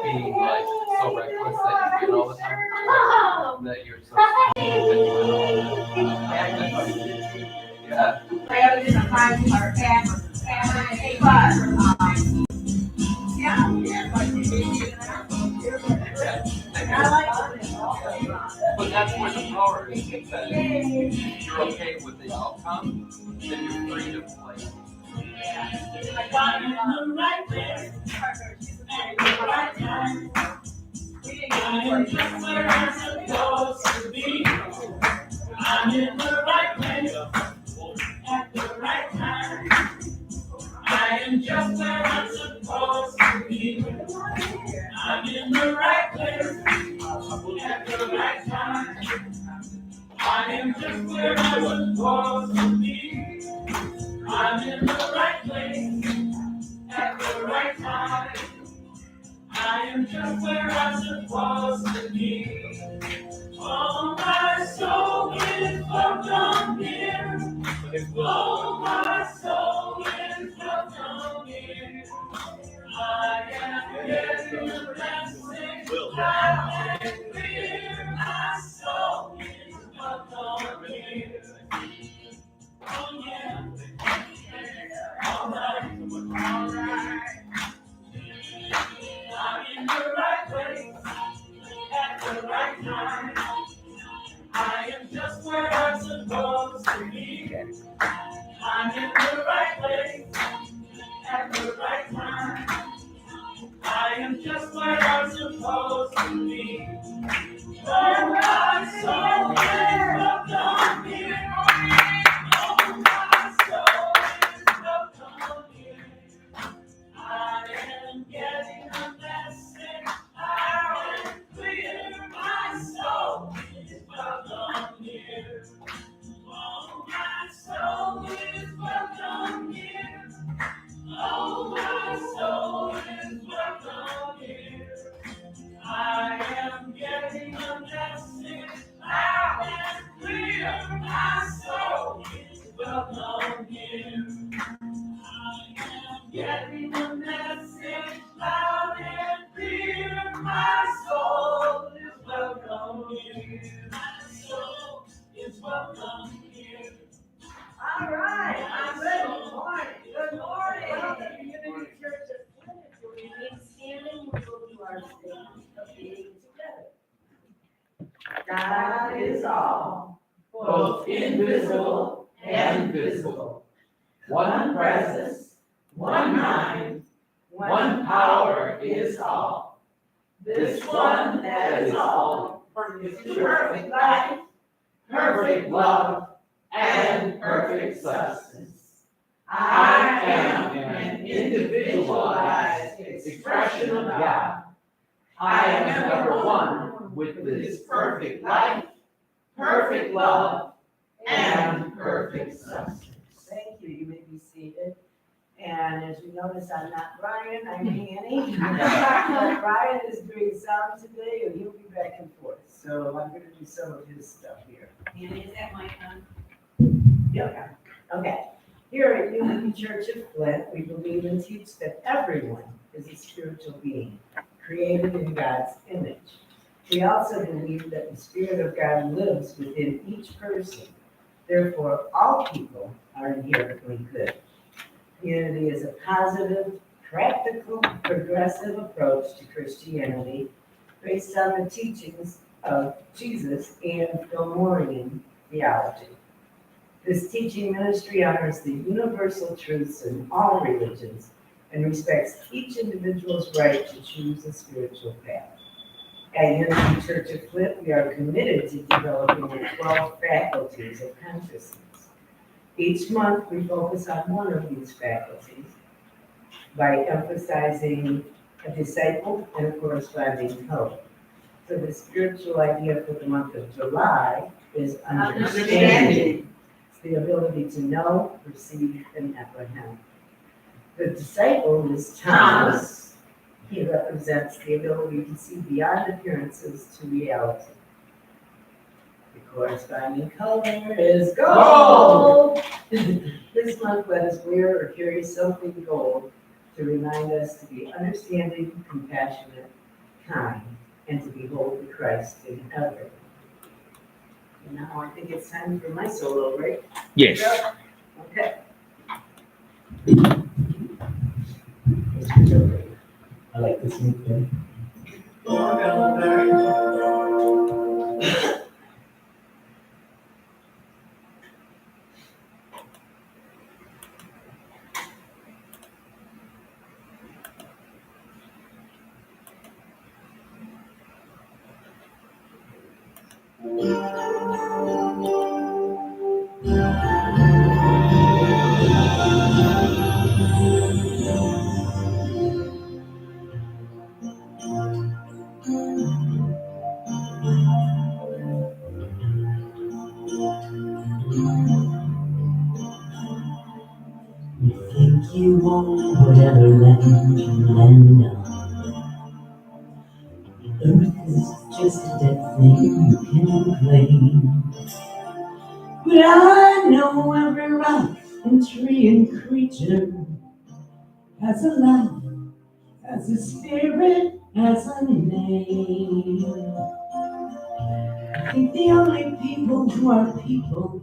being like so reckless that you win all the time, or that you're so smart that you win all the time. Yeah. But that's where the power is, because you're okay with the outcome, then you're free to play. I'm in the right place at the right time. I am just where I'm supposed to be. I'm in the right place at the right time. I am just where I'm supposed to be. I'm in the right place at the right time. I am just where I'm supposed to be. Oh, my soul is welcome here. Oh, my soul is welcome here. I am getting a blessing loud and clear. My soul is welcome here. Oh, yeah. All right. I'm in the right place at the right time. I am just where I'm supposed to be. I'm in the right place at the right time. I am just where I'm supposed to be. Oh, my soul is welcome here. Oh, my soul is welcome here. I am getting a message loud and clear. My soul is welcome here. Oh, my soul is welcome here. Oh, my soul is welcome here. I am getting a message loud and clear. My soul is welcome here. I am getting a message loud and clear. My soul is welcome here. My soul is welcome here. All right, good morning. Good morning. Welcome to Unity Church of Flint. If you remain standing, we will do our statement of being together. God is all, both invisible and visible. One presence, one mind, one power is all. This one that is all is perfect life, perfect love, and perfect substance. I am an individualized expression of God. I am number one with this perfect life, perfect love, and perfect substance. Thank you. You may be seated. And as you notice, I'm not Brian, I'm Annie. Brian is doing sound today, and he'll be back and forth. So I'm going to do some of his stuff here. Annie, is that mic on? Yeah. Okay. Here at Unity Church of Flint, we believe and teach that everyone is a spiritual being, created in God's image. We also believe that the Spirit of God lives within each person. Therefore, all people are inherently good. Unity is a positive, practical, progressive approach to Christianity based on the teachings of Jesus and Fillmorian theology. This teaching ministry honors the universal truths in all religions and respects each individual's right to choose a spiritual path. At Unity Church of Flint, we are committed to developing the 12 faculties of consciousness. Each month, we focus on one of these faculties by emphasizing a disciple and a corresponding code. So the spiritual idea for the month of July is understanding. It's the ability to know, perceive, and apprehend. The disciple is Thomas. He represents the ability to see beyond appearances to reality. The corresponding color is gold. This month, let us wear or carry something gold to remind us to be understanding, compassionate, kind, and to behold the Christ in others. And now I think it's time for my solo, right? Yes. Okay. I like this one. You think you own whatever land you land on. Earth is just a dead thing you can claim. But I know every rock and tree and creature has a life, has a spirit, has a name. I think the only people who are people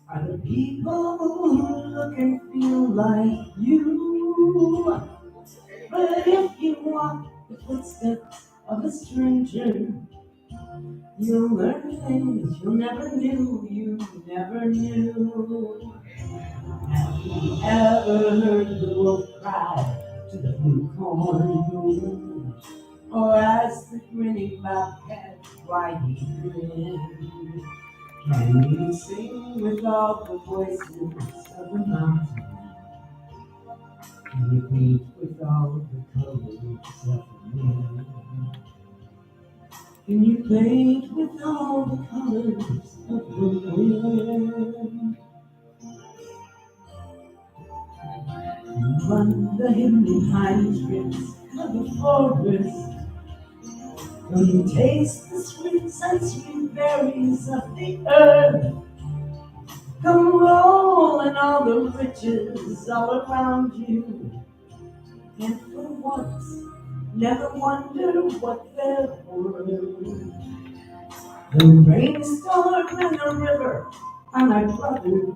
are the people who look and feel like you. But if you walk the footsteps of a stranger, you'll learn things you never knew, you never knew. Have you ever heard the wolf cry to the blue corn moon? Or ask the grinning bobcat why he grinned? Can you sing with all the voices of the mountain? Can you paint with all the colors of the moon? Can you paint with all the colors of the wind? Can you run the hidden pine strips of the forest? Can you taste the sweet unsweet berries of the earth? Come roll in all the riches all around you, and for once never wonder what they're worth. The rainstorm and the river are my brothers.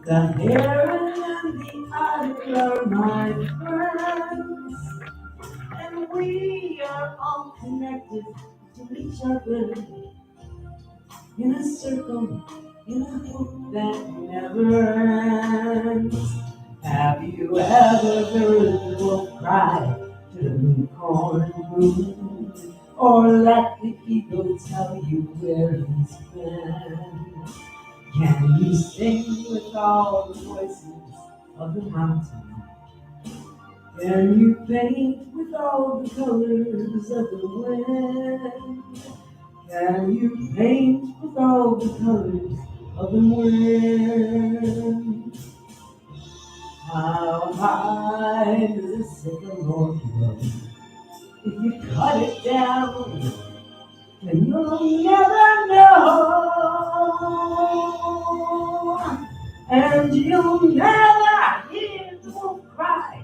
The heron and the otter are my friends. And we are all connected to each other in a circle, in a hoop that never ends. Have you ever heard the wolf cry to the blue corn moon? Or let the eagle tell you where he's been? Can you sing with all the voices of the mountain? Can you paint with all the colors of the wind? Can you paint with all the colors of the wind? How high does a sycamore grow? If you cut it down, then you'll never know. And you'll never hear the wolf cry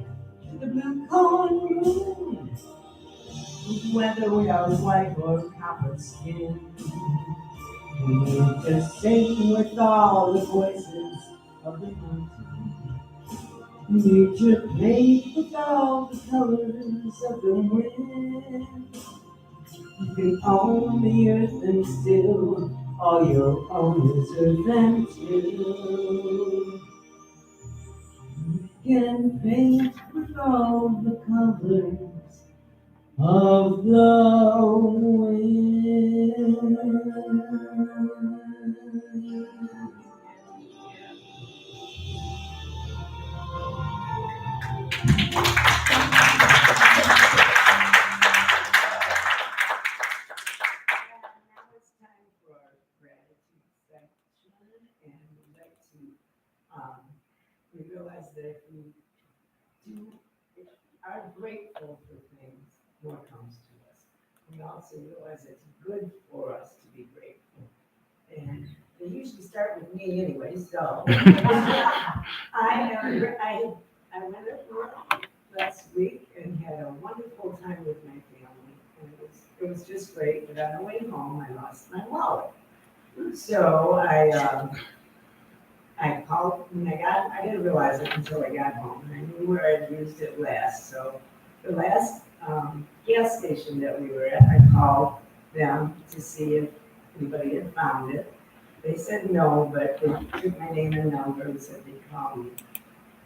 to the blue corn moon. Whether we are white or copper skin, we need to sing with all the voices of the mountain. Nature paint with all the colors of the wind. You can own the earth and still all you'll own is earth and chill. You can paint with all the colors of the wind. Now it's time for our gratitude section, and we'd like to, we realize that if we are grateful for things, more comes to us. We also realize it's good for us to be grateful. And they usually start with me anyway, so. I went up north last week and had a time with my family, and it was just great, but on the way home, I lost my wallet. So I called, when I didn't realize it until I got home, and I knew where I'd used it last, so the last gas station that we were at, I called them to see if anybody had found it. They said no, but they took my name and number and said they'd call me.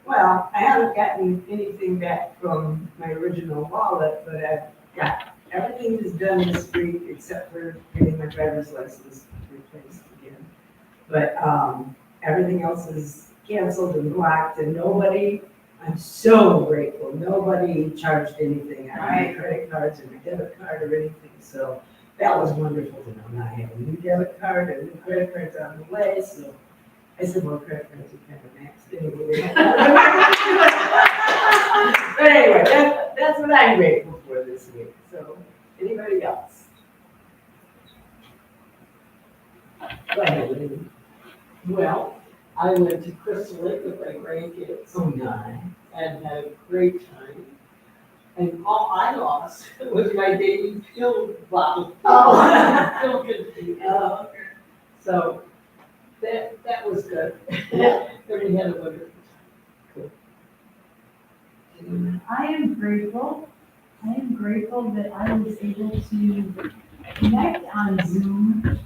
Well, I haven't gotten anything back from my original wallet, but I've got, everything is done this week except for getting my driver's license replaced again. But everything else is canceled and blocked, and nobody, I'm so grateful, nobody charged anything on my credit cards or my debit card or anything, so that was wonderful to know. Now I have a new debit card, a new credit card's on the way, so I said, well, credit cards are kind of maxed anyway. But anyway, that's what I'm grateful for this week, so anybody else? Go ahead, Lynn. Well, I went to Crystal Lake with my grandkids Oh, no. and had a great time. And all I lost was my daily pill bottle. Oh. Pill container. So that was good. Then we had a wonderful I am grateful that I was able to connect on Zoom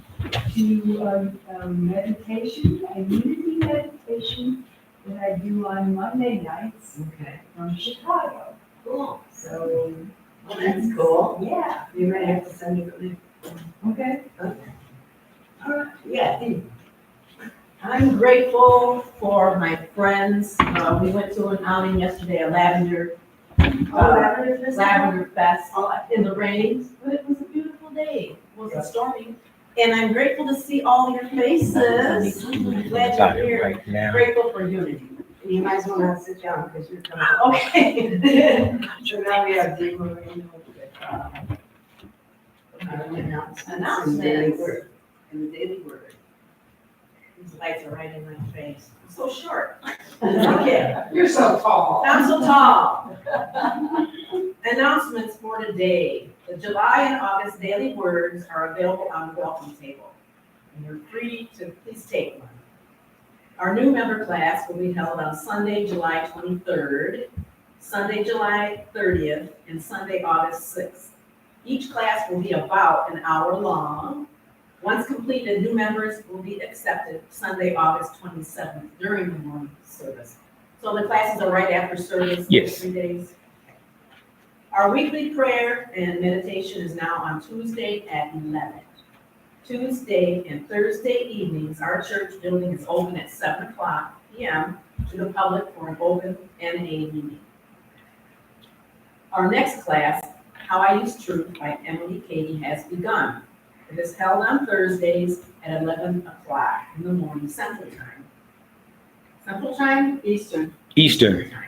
to a meditation, a unity meditation that I do on Monday nights Okay, from Chicago. cool. So, well, that's cool. Yeah, You might have to send it to me. okay. Okay. All right, yeah, Dee. I'm grateful for my friends. We went to an outing yesterday, a lavender fest in the rain, but it was a beautiful day. It wasn't stormy. And I'm grateful to see all your faces. I'm glad you're here. Right now. Grateful for unity. You might as well not sit down because you're coming. Okay. So now we have Dee Marie with, announcements. In the daily word. These lights are right in my face. I'm so short. Okay. You're so tall. I'm so tall. Announcements for today. The July and August daily words are available on the welcome table. And you're free to please take one. Our new member class will be held on Sunday, July 23rd, Sunday, July 30th, and Sunday, August 6th. Each class will be about an hour long. Once completed, new members will be accepted Sunday, August 27th during the morning service. So the classes are right after service. Yes. 3 days. Our weekly prayer and meditation is now on Tuesday at 11. Tuesday and Thursday evenings, our church building is open at 7 o'clock p.m. to the public for an open NA meeting. Our next class, How I Use Truth by Emily Katie, has begun. It is held on Thursdays at 11 o'clock in the morning, Central Time. Central Time? Eastern. Eastern. Time.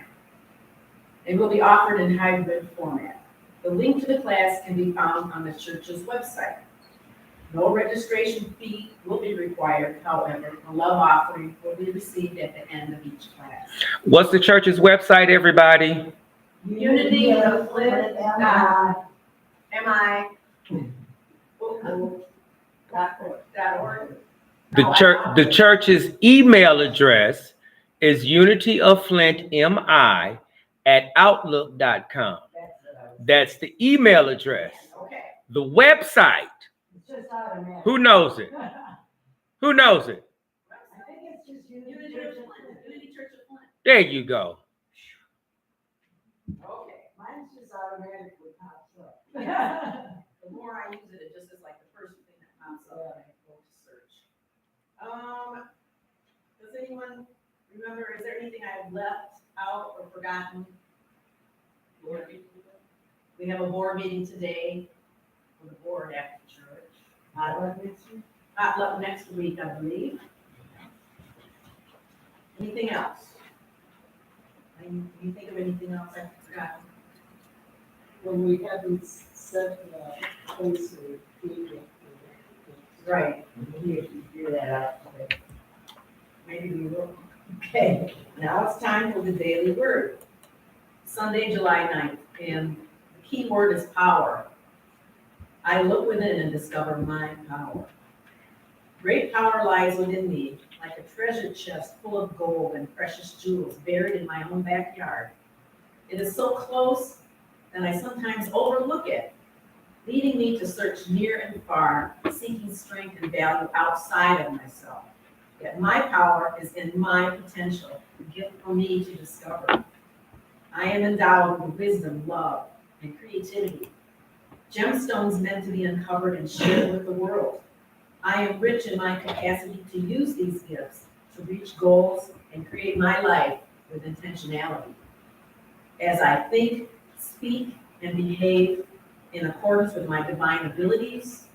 It will be offered in hybrid format. The link to the class can be found on the church's website. No registration fee will be required, however, a love offering will be received at the end of each class. What's the church's website, everybody? Unity of Flint, MI. .org. The church's email address is unityoflintmi@outlook.com. That's the email address. Okay. The website, It's just automatic. who knows it? Who knows it? I think it's just Unity Unity of Church of Flint, Unity Church of Flint. There you go. Okay. Mine's just automatically pops up. The more I use it, it just is like the first thing that pops up when I go to search. Does anyone remember, is there anything I've left out or forgotten? We have a board meeting today for the board after church. Potluck next week, I believe. Anything else? Can you think of anything else I've forgotten? When we haven't set place or meeting. Right, maybe if you figure that out, okay. Maybe we will. Okay, now it's time for the daily word. Sunday, July 9th, and the key word is power. I look within and discover my power. Great power lies within me, like a treasure chest full of gold and precious jewels buried in my own backyard. It is so close that I sometimes overlook it, leading me to search near and far, seeking strength and value outside of myself. Yet my power is in my potential, a gift for me to discover. I am endowed with wisdom, love, and creativity, gemstones meant to be uncovered and shared with the world. I am rich in my capacity to use these gifts to reach goals and create my life with intentionality. As I think, speak, and behave in accordance with my divine abilities,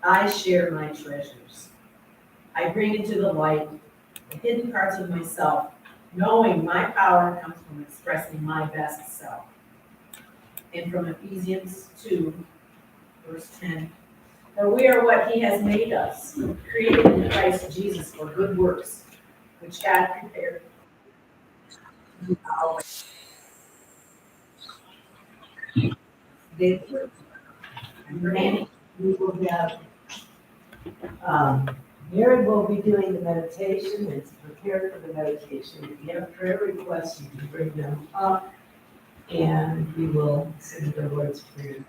I share my treasures. I bring into the light the hidden parts of myself, knowing my power comes from expressing my best self. And from Ephesians 2, verse 10, for we are what he has made us, created in Christ Jesus for good works, which God prepared. And we will have, Mary will be doing the meditation and to prepare for the meditation. If you have prayer requests, you can bring them up and we will sing the Lord's Prayer.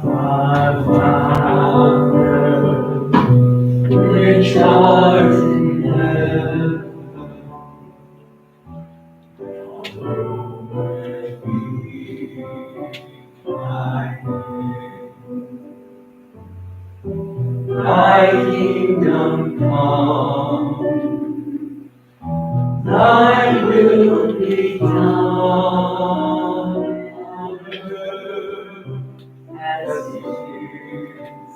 Our Father, which art in heaven, hallowed be thy name. Thy kingdom come, thy will be done on earth as it is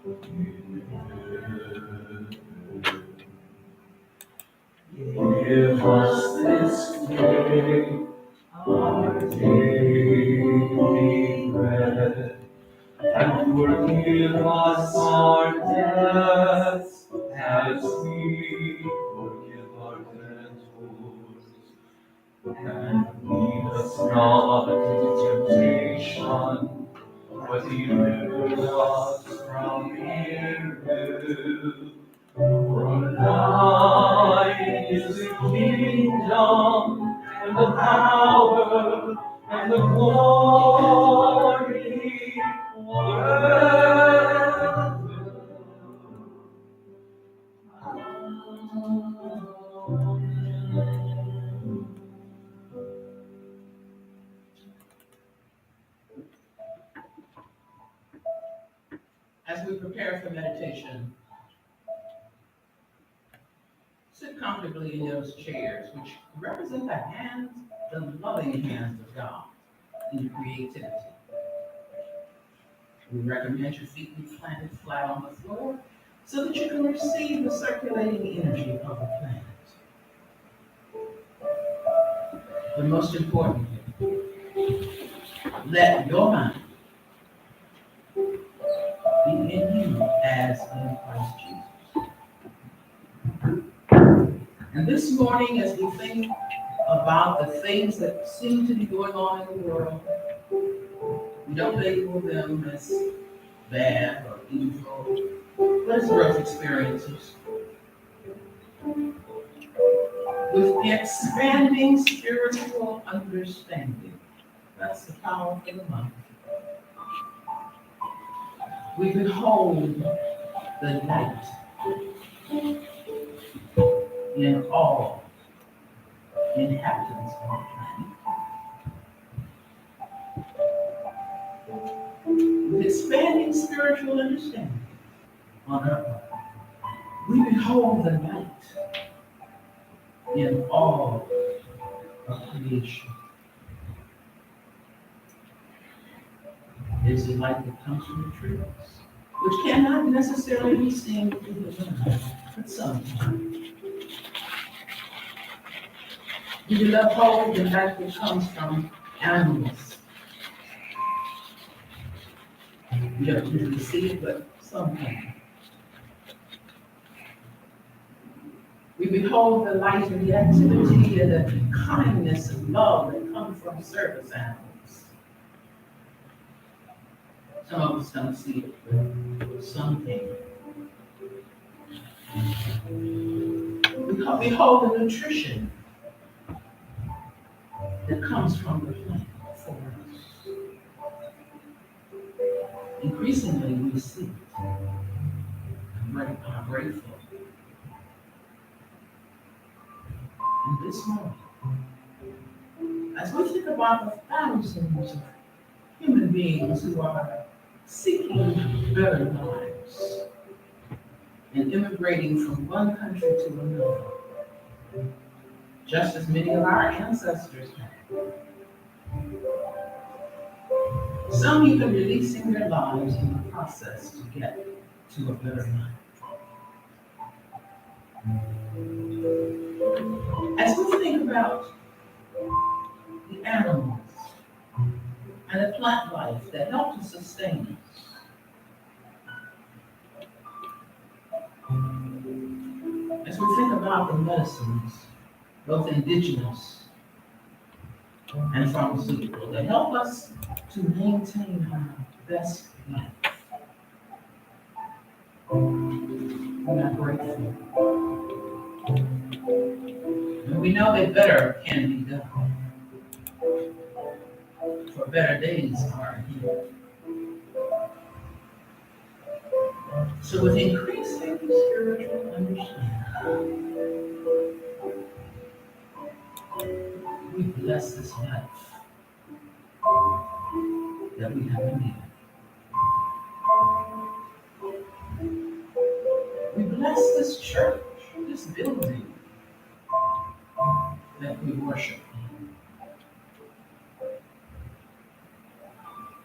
in heaven. Give us this day our daily bread, and forgive us our debts as we forgive our debtors. And lead us not into temptation, but deliver us from evil. For thine is the kingdom, and the power, and the glory forever. Amen. As we prepare for meditation, sit comfortably in those chairs, which represent the hands, the loving hands of God in creativity. We recommend your feet be planted flat on the floor so that you can receive the circulating energy of the planet. But most importantly, let your mind be in you as in Christ Jesus. And this morning, as we think about the things that seem to be going on in the world, we don't label them as bad or evil, but as growth experiences. With expanding spiritual understanding, that's the power of the mind. We behold the light in all inhabitants of our planet. With expanding spiritual understanding on earth, we behold the light in all of creation. Is the light that comes from the trees, which cannot necessarily be seen with the eye, but sometimes. We develop hope that that comes from animals. We don't usually see it, but sometimes. We behold the light and the activity and the kindness and love that come from service animals. Some of us don't see it, but some can. We behold the nutrition that comes from the plant for us. Increasingly, we see it. I'm grateful. In this moment, as we think about the thousands of human beings who are seeking better lives and immigrating from one country to another, just as many of our ancestors have. Some even releasing their lives in the process to get to a better life. As we think about the animals and the plant life that help to sustain us, as we think about the medicines, both indigenous and pharmaceutical, that help us to maintain our best life, we are grateful. And we know that better can be done. For better days are ahead. So with increasing spiritual understanding, we bless this life that we have been given. We bless this church, this building that we worship in.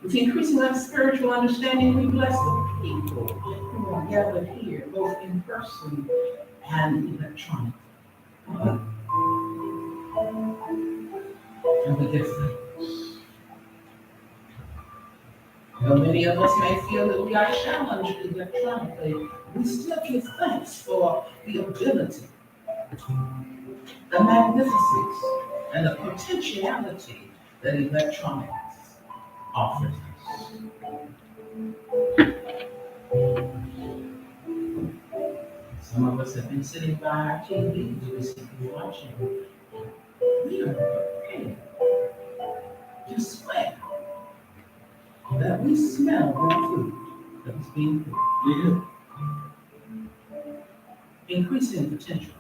With increasing our spiritual understanding, we bless the people who are gathered here, both in person and electronically. And we give thanks. Though many of us may feel that we are challenged electronically, we still give thanks for the ability, the magnificence, and the potentiality that electronics offers us. Some of us have been sitting by our TVs, recently watching. We are prepared to swear that we smell the food that is being cooked. Increasing potential.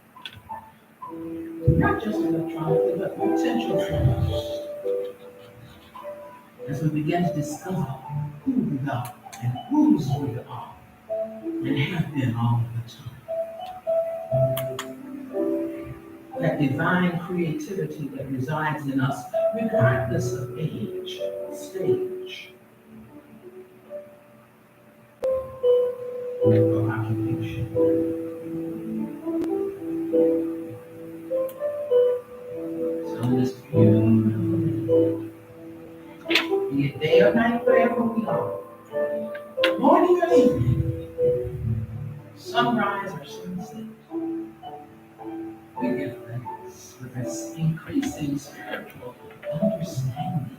Not just electronically, but potential for us. As we begin to discover who we are and whose we are and have been all the time. That divine creativity that resides in us, regardless of age, stage, or occupation. So in this beautiful day, be it day or night, wherever we are, morning or evening, sunrise or sunset, we give thanks for this increasing spiritual understanding.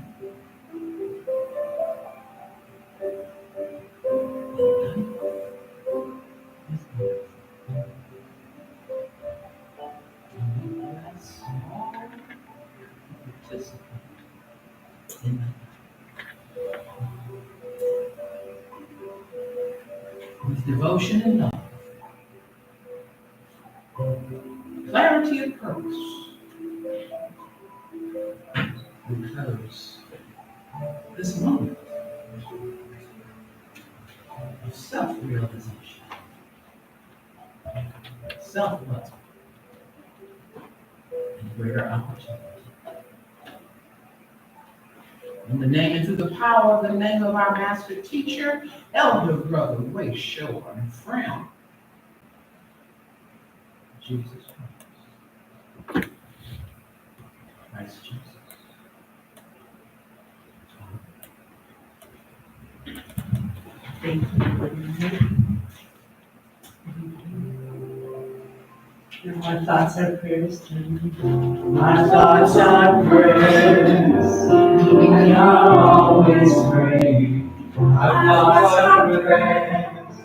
With devotion and love, clarity of purpose, we close this moment of self-realization, self-love, and greater opportunity. In the name and through the power of the name of our master teacher, elder brother, way shower and friend, Jesus Christ. Christ Jesus. Thank you. My thoughts are prayers to you. My thoughts are prayers, we are always praying. Our thoughts are prayers,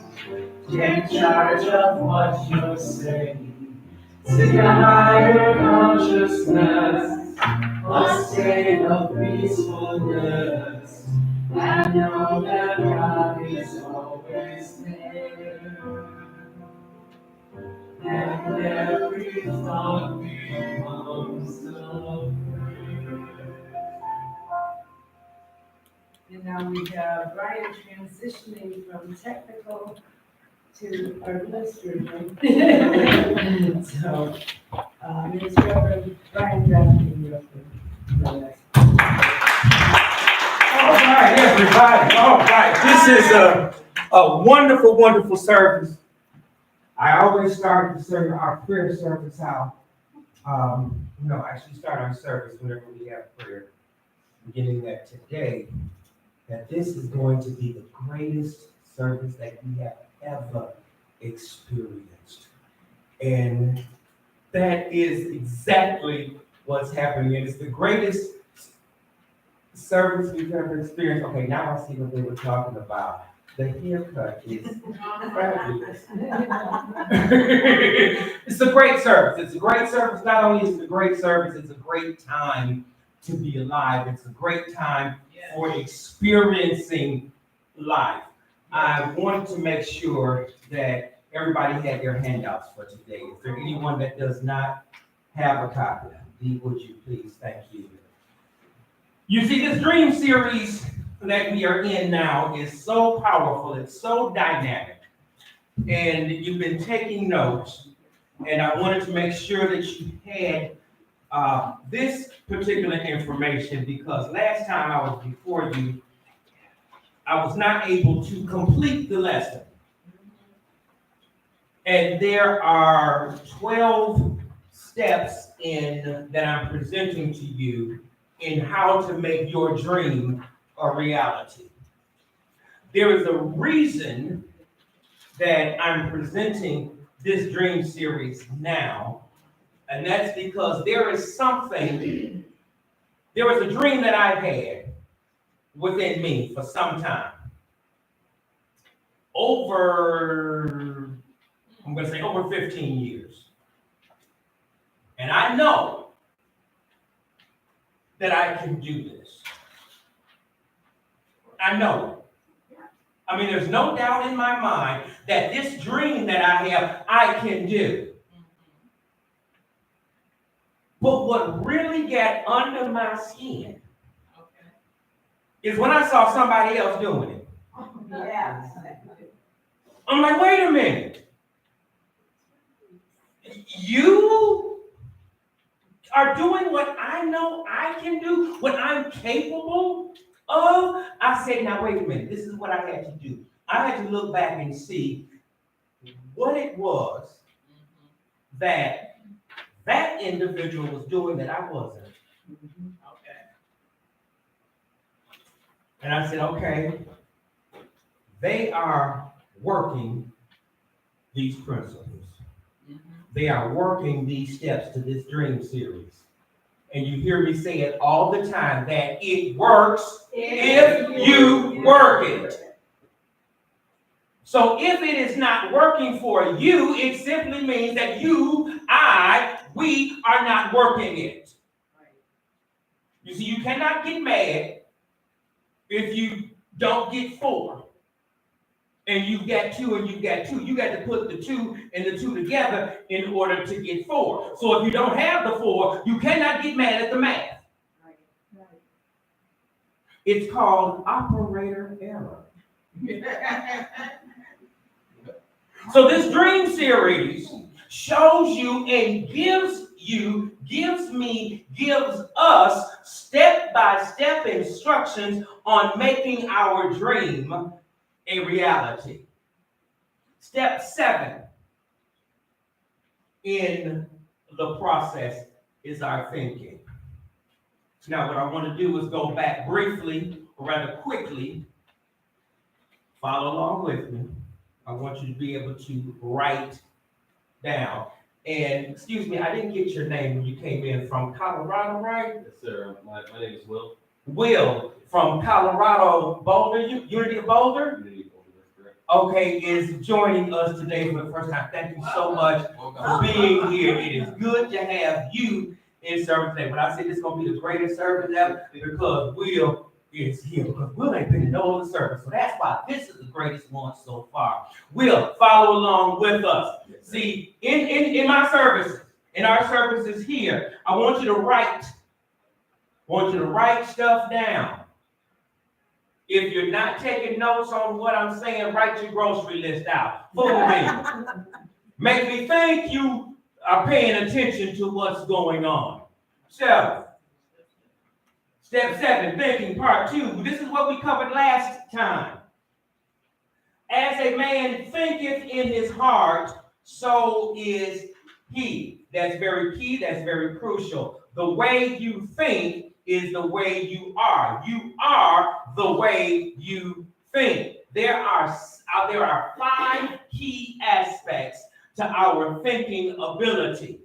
take charge of what you're saying. Seek a higher consciousness, a state of peacefulness, and know that God is always there. And every thought becomes a prayer. And now we have Brian transitioning from technical to our administrative. So, Ms. Reverend Brian Drafton-Griffin. All right, everybody. All right. This is a wonderful, wonderful service. I always start our prayer service out. Actually start our service whenever we have prayer. Beginning that today, that this is going to be the greatest service that we have ever experienced. And that is exactly what's happening. And it's the greatest service we've ever experienced. Okay, now I see what they were talking about. The haircut is fabulous. It's a great service. It's a great service. Not only is it a great service, it's a great time to be alive. It's a great time for experiencing life. I wanted to make sure that everybody had their handouts for today. Is there anyone that does not have a copy? Dee, would you please? Thank you. You see, this dream series that we are in now is so powerful, it's so dynamic, and you've been taking notes, and I wanted to make sure that you had this particular information, because last time I was before you, I was not able to complete the lesson. And there are 12 steps that I'm presenting to you in how to make your dream a reality. There is a reason that I'm presenting this dream series now, and that's because there was a dream that I've had within me for some time. Over 15 years. And I know that I can do this. I know it. I mean, there's no doubt in my mind that this dream that I have, I can do. But what really got under my skin is when I saw somebody else doing it. Yeah. I'm like, wait a minute. You are doing what I know I can do, what I'm capable of. I said, now wait a minute, this is what I had to do. I had to look back and see what it was that individual was doing that I wasn't. Okay. And I said, okay, they are working these principles. They are working these steps to this dream series. And you hear me say it all the time, that it works if you work it. So if it is not working for you, it simply means that we are not working it. You see, you cannot get mad if you don't get 4. And you got 2 and you got 2. You got to put the 2 and the 2 together in order to get 4. So if you don't have the 4, you cannot get mad at the math. Right. It's called operator error. So this dream series shows you and gives you, gives us step-by-step instructions on making our dream a reality. Step 7 in the process is our thinking. Now, what I want to do is go back briefly, or rather quickly. Follow along with me. I want you to be able to write down. And excuse me, I didn't get your name when you came in from Colorado, right? Yes, sir. My name is Will. Will from Colorado, Boulder, Unity of Boulder. Unity of Boulder, that's correct. Okay, is joining us today for the first time. Thank you so much for being here. It is good to have you in service today. When I say this is going to be the greatest service ever, because Will is here, because Will ain't been in no other service. So that's why this is the greatest one so far. Will, follow along with us. See, in my services, in our services here, I want you to write stuff down. If you're not taking notes on what I'm saying, write your grocery list out. Fool me. Make me think you are paying attention to what's going on. So, step 7, thinking, part 2. This is what we covered last time. As a man thinketh in his heart, so is he. That's very key. That's very crucial. The way you think is the way you are. You are the way you think. There are 5 key aspects to our thinking ability.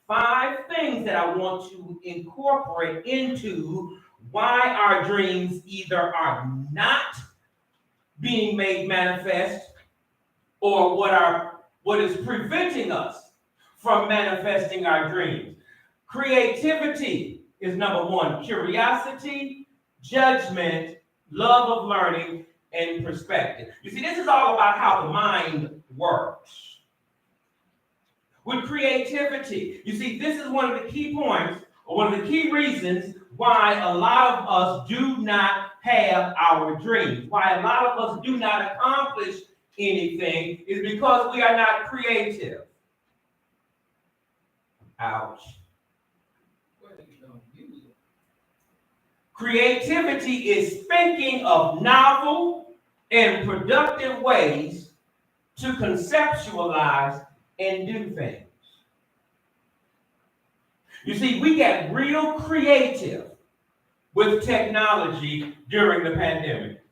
5 things that I want to incorporate into why our dreams either are not being made manifest or what is preventing us from manifesting our dreams. Creativity is number 1. Curiosity, judgment, love of learning, and perspective. You see, this is all about how the mind works. With creativity, you see, this is one of the key points, or one of the key reasons why a lot of us do not have our dreams, why a lot of us do not accomplish anything, is because we are not creative. Ouch. Creativity is thinking of novel and productive ways to conceptualize and do things. You see, we got real creative with technology during the pandemic.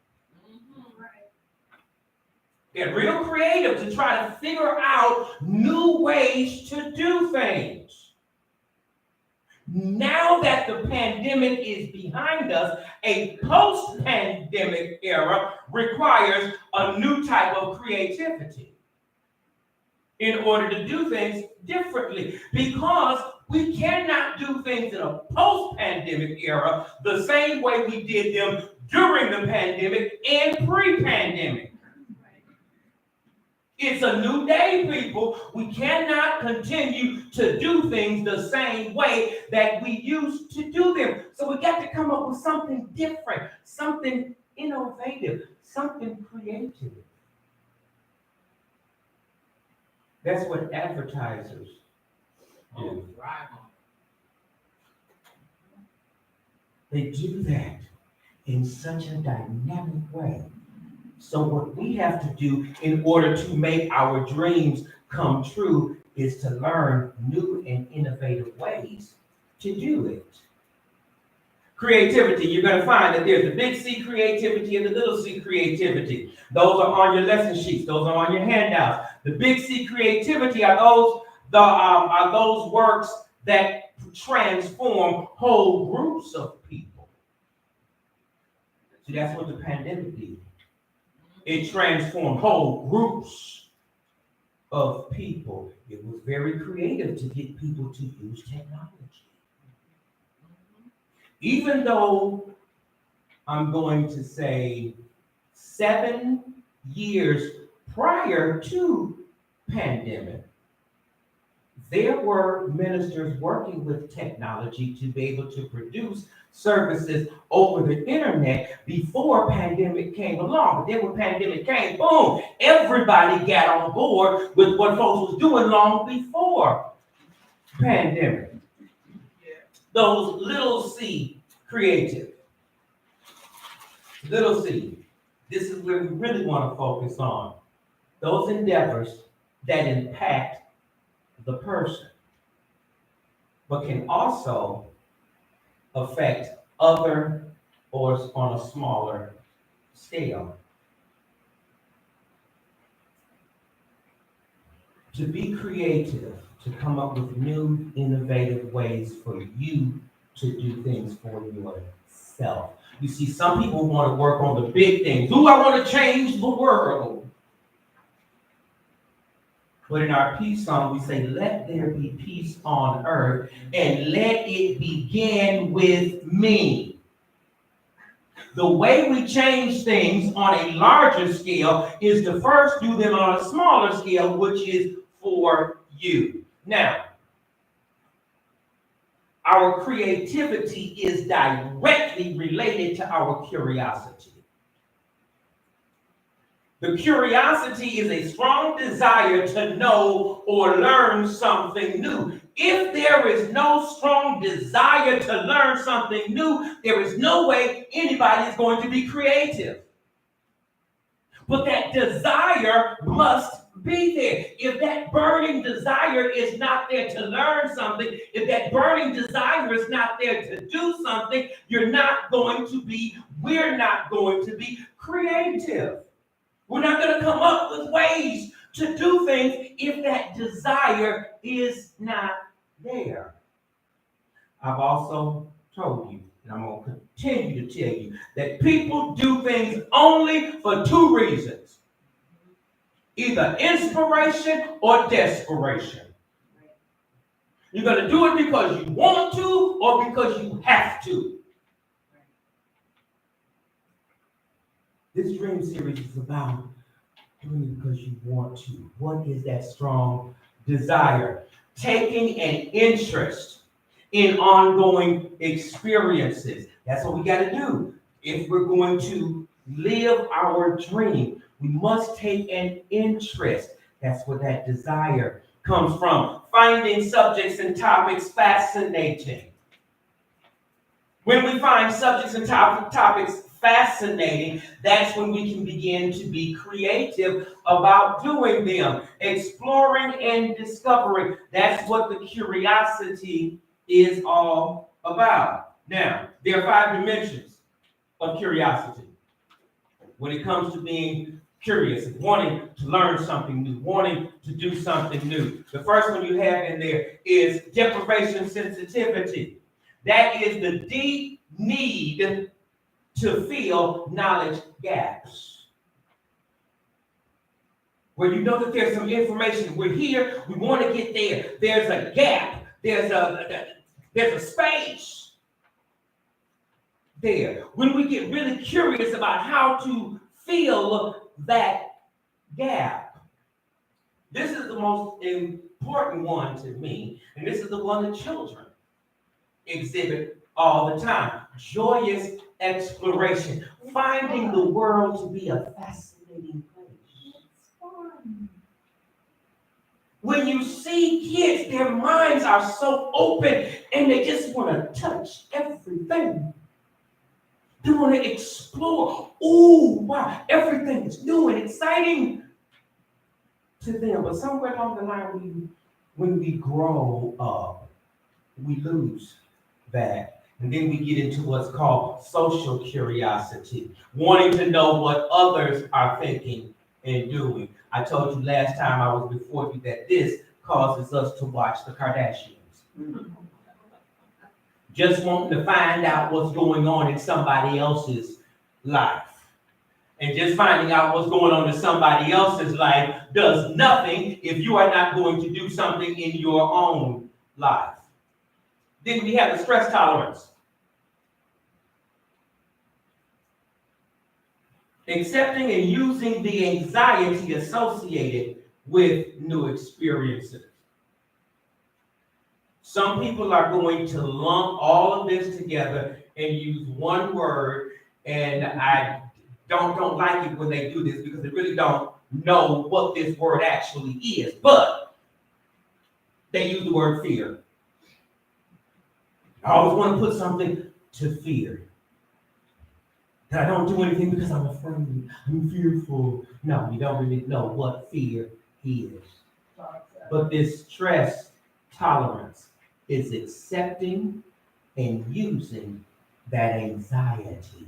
Get real creative to try to figure out new ways to do things. Now that the pandemic is behind us, a post-pandemic era requires a new type of creativity in order to do things differently, because we cannot do things in a post-pandemic era the same way we did them during the pandemic and pre-pandemic. It's a new day, people. We cannot continue to do things the same way that we used to do them. So we got to come up with something different, something innovative, something creative. That's what advertisers do. They do that in such a dynamic way. So what we have to do in order to make our dreams come true is to learn new and innovative ways to do it. Creativity, you're going to find that there's the big C creativity and the little c creativity. Those are on your lesson sheets. Those are on your handouts. The big C creativity are those works that transform whole groups of people. See, that's what the pandemic did. It transformed whole groups of people. It was very creative to get people to use technology. Even though I'm going to say 7 years prior to pandemic, there were ministers working with technology to be able to produce services over the internet before pandemic came along. But then when pandemic came, boom, everybody got on board with what folks was doing long before pandemic. Those little C creative. Little C. This is where we really want to focus on. Those endeavors that impact the person, but can also affect other or on a smaller scale. To be creative, to come up with new, innovative ways for you to do things for yourself. You see, some people want to work on the big things. Ooh, I want to change the world. But in our peace song, we say, let there be peace on earth, and let it begin with me. The way we change things on a larger scale is to first do them on a smaller scale, which is for you. Now, our creativity is directly related to our curiosity. The curiosity is a strong desire to know or learn something new. If there is no strong desire to learn something new, there is no way anybody is going to be creative. But that desire must be there. If that burning desire is not there to learn something, if that burning desire is not there to do something, we're not going to be creative. We're not going to come up with ways to do things if that desire is not there. I've also told you, and I'm going to continue to tell you, that people do things only for two reasons. Either inspiration or desperation. You're going to do it because you want to or because you have to. This dream series is about doing it because you want to. What is that strong desire? Taking an interest in ongoing experiences. That's what we got to do. If we're going to live our dream, we must take an interest. That's where that desire comes from. Finding subjects and topics fascinating. When we find subjects and topics fascinating, that's when we can begin to be creative about doing them. Exploring and discovering. That's what the curiosity is all about. Now, there are 5 dimensions of curiosity. When it comes to being curious, wanting to learn something new, wanting to do something new. The first one you have in there is deprivation sensitivity. That is the deep need to fill knowledge gaps. Where you know that there's some information. We're here, we want to get there. There's a gap. There's a space there. When we get really curious about how to fill that gap. This is the most important one to me, and this is the one that children exhibit all the time. Joyous exploration, finding the world to be a fascinating place. When you see kids, their minds are so open and they just want to touch everything. They want to explore. Ooh, wow, everything is new and exciting to them. But somewhere along the line, when we grow up, we lose that. And then we get into what's called social curiosity, wanting to know what others are thinking and doing. I told you last time I was before you that this causes us to watch the Kardashians. Just wanting to find out what's going on in somebody else's life. And just finding out what's going on in somebody else's life does nothing if you are not going to do something in your own life. Then we have the stress tolerance. Accepting and using the anxiety associated with new experiences. Some people are going to lump all of this together and use one word, and I don't like it when they do this because they really don't know what this word actually is. But they use the word fear. I always want to put something to fear. That I don't do anything because I'm afraid, I'm fearful. No, you don't really know what fear is. But this stress tolerance is accepting and using that anxiety.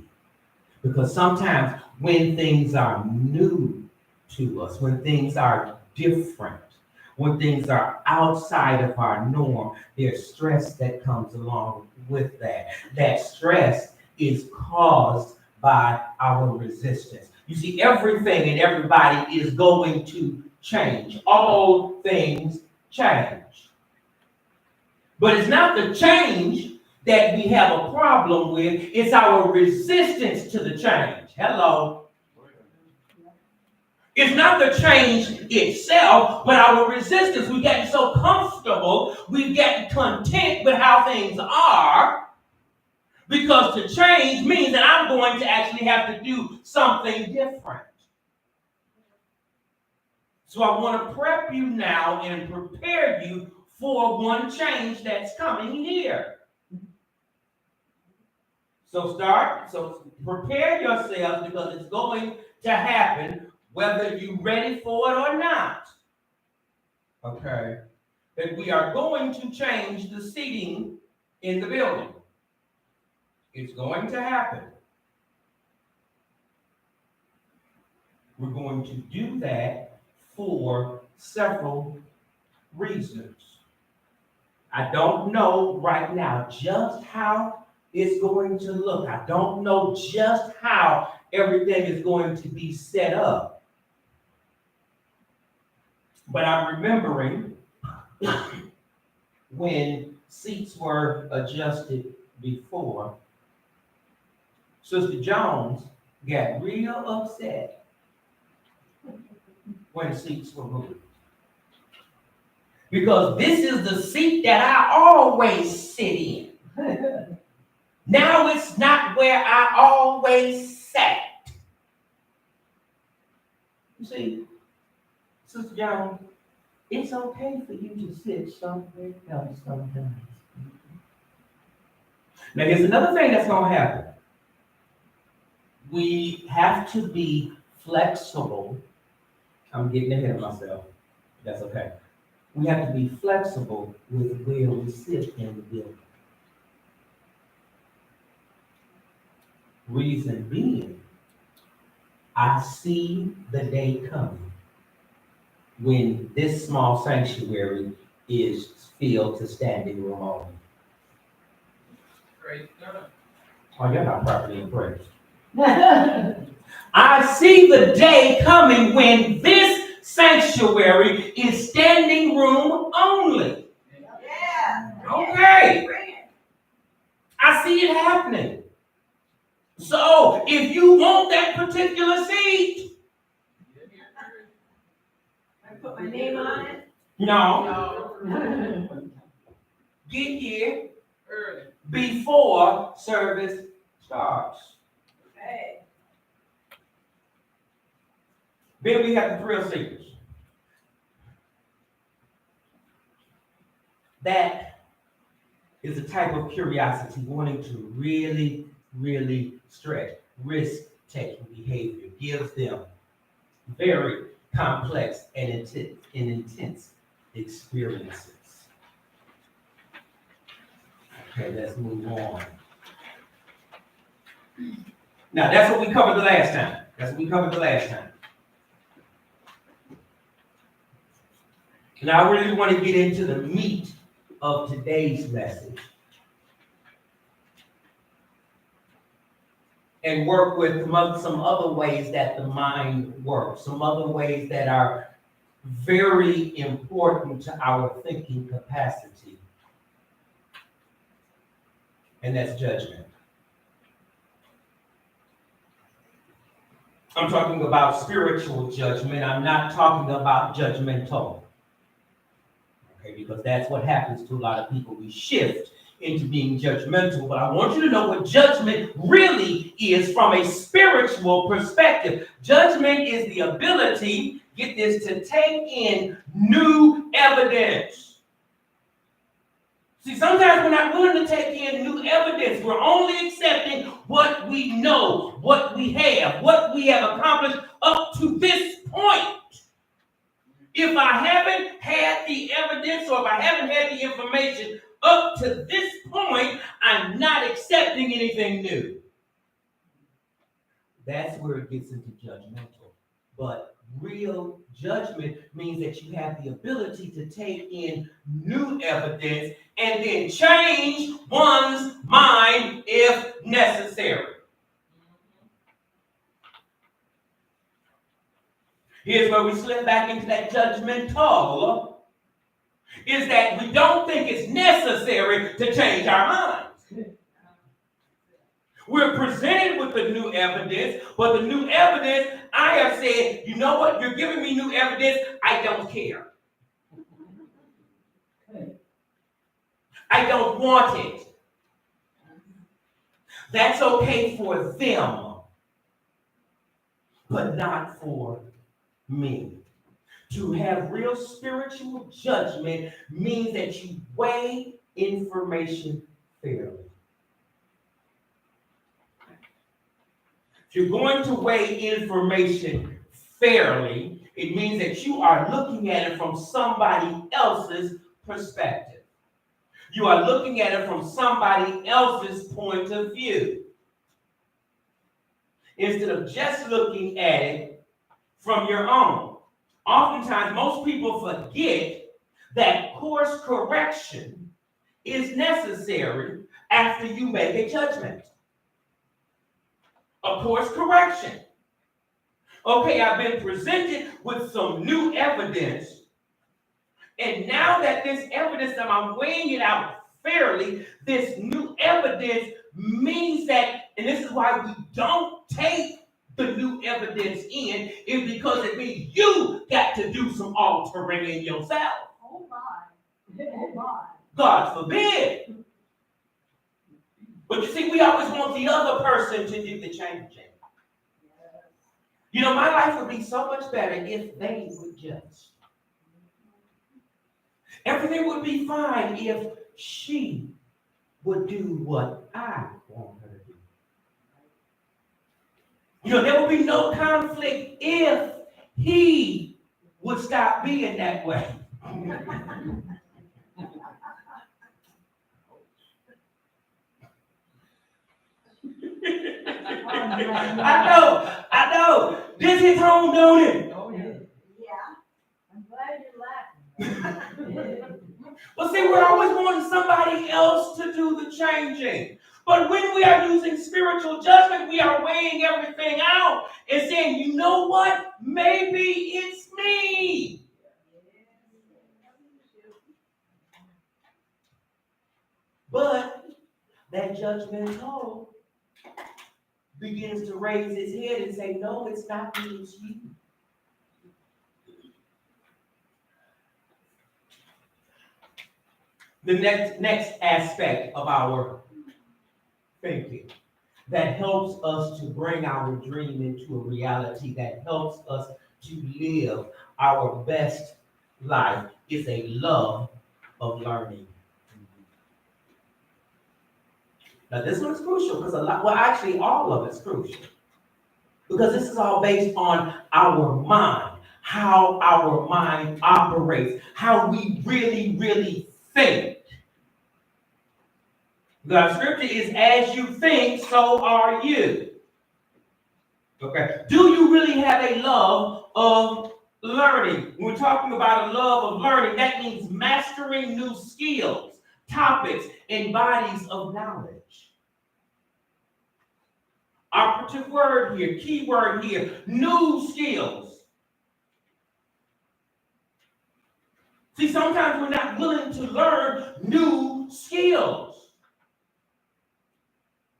Because sometimes when things are new to us, when things are different, when things are outside of our norm, there's stress that comes along with that. That stress is caused by our resistance. You see, everything and everybody is going to change. All things change. But it's not the change that we have a problem with, it's our resistance to the change. Hello. It's not the change itself, but our resistance. We've gotten so comfortable, we've gotten content with how things are, because to change means that I'm going to actually have to do something different. So I want to prep you now and prepare you for one change that's coming here. So prepare yourselves, because it's going to happen whether you're ready for it or not. Okay? That we are going to change the seating in the building. It's going to happen. We're going to do that for several reasons. I don't know right now just how it's going to look. I don't know just how everything is going to be set up. But I'm remembering when seats were adjusted before, Sister Jones got real upset when seats were moved. Because this is the seat that I always sit in. Now it's not where I always sat. You see, Sister Jones, it's okay for you to sit somewhere else sometimes. Now here's another thing that's going to happen. We have to be flexible. I'm getting ahead of myself. That's okay. We have to be flexible with where we sit in the building. Reason being, I see the day coming when this small sanctuary is filled to standing room only. Praise God. Oh, you're not properly impressed. I see the day coming when this sanctuary is standing room only. Yeah. Okay. I see it happening. So if you want that particular seat, I put my name on it. no, No, get here early. before service starts. Okay. Then we have the thrill seekers. That is a type of curiosity, wanting to really, really stretch. Risk-taking behavior gives them very complex and intense experiences. Okay, let's move on. Now, that's what we covered the last time. Now, I really want to get into the meat of today's message and work with some other ways that the mind works, some other ways that are very important to our thinking capacity, and that's judgment. I'm talking about spiritual judgment. I'm not talking about judgmental. Okay, because that's what happens to a lot of people. We shift into being judgmental, but I want you to know what judgment really is from a spiritual perspective. Judgment is the ability, get this, to take in new evidence. See, sometimes we're not willing to take in new evidence. We're only accepting what we know, what we have accomplished up to this point. If I haven't had the evidence or if I haven't had the information up to this point, I'm not accepting anything new. That's where it gets into judgmental. But real judgment means that you have the ability to take in new evidence and then change one's mind if necessary. Here's where we slip back into that judgmental, is that we don't think it's necessary to change our minds. We're presented with the new evidence, but the new evidence, I have said, you know what, you're giving me new evidence, I don't care. I don't want it. That's okay for them, but not for me. To have real spiritual judgment means that you weigh information fairly. If you're going to weigh information fairly, it means that you are looking at it from somebody else's perspective. You are looking at it from somebody else's point of view, instead of just looking at it from your own. Oftentimes, most people forget that course correction is necessary after you make a judgment. A course correction. Okay, I've been presented with some new evidence, and now that this evidence, that I'm weighing it out fairly, this new evidence means that, and this is why we don't take the new evidence in, is because it means you got to do some altering in yourself. Oh my. Oh my. God forbid. But you see, we always want the other person to do the changing. You know, my life would be so much better if they would judge. Everything would be fine if she would do what I want her to do. You know, there would be no conflict if he would stop being that way. I know. This hits home, don't it? Oh, yeah. Yeah. I'm glad you're laughing. Well, see, we're always wanting somebody else to do the changing. But when we are using spiritual judgment, we are weighing everything out and saying, you know what? Maybe it's me. But that judgmental begins to raise his head and say, no, it's not me, it's you. The next aspect of our thinking that helps us to bring our dream into a reality, that helps us to live our best life, is a love of learning. Now, this one is crucial because actually all of it's crucial. Because this is all based on our mind, how our mind operates, how we really, really think. The scripture is, as you think, so are you. Okay. Do you really have a love of learning? When we're talking about a love of learning, that means mastering new skills, topics, and bodies of knowledge. Operative word here, key word here, new skills. See, sometimes we're not willing to learn new skills.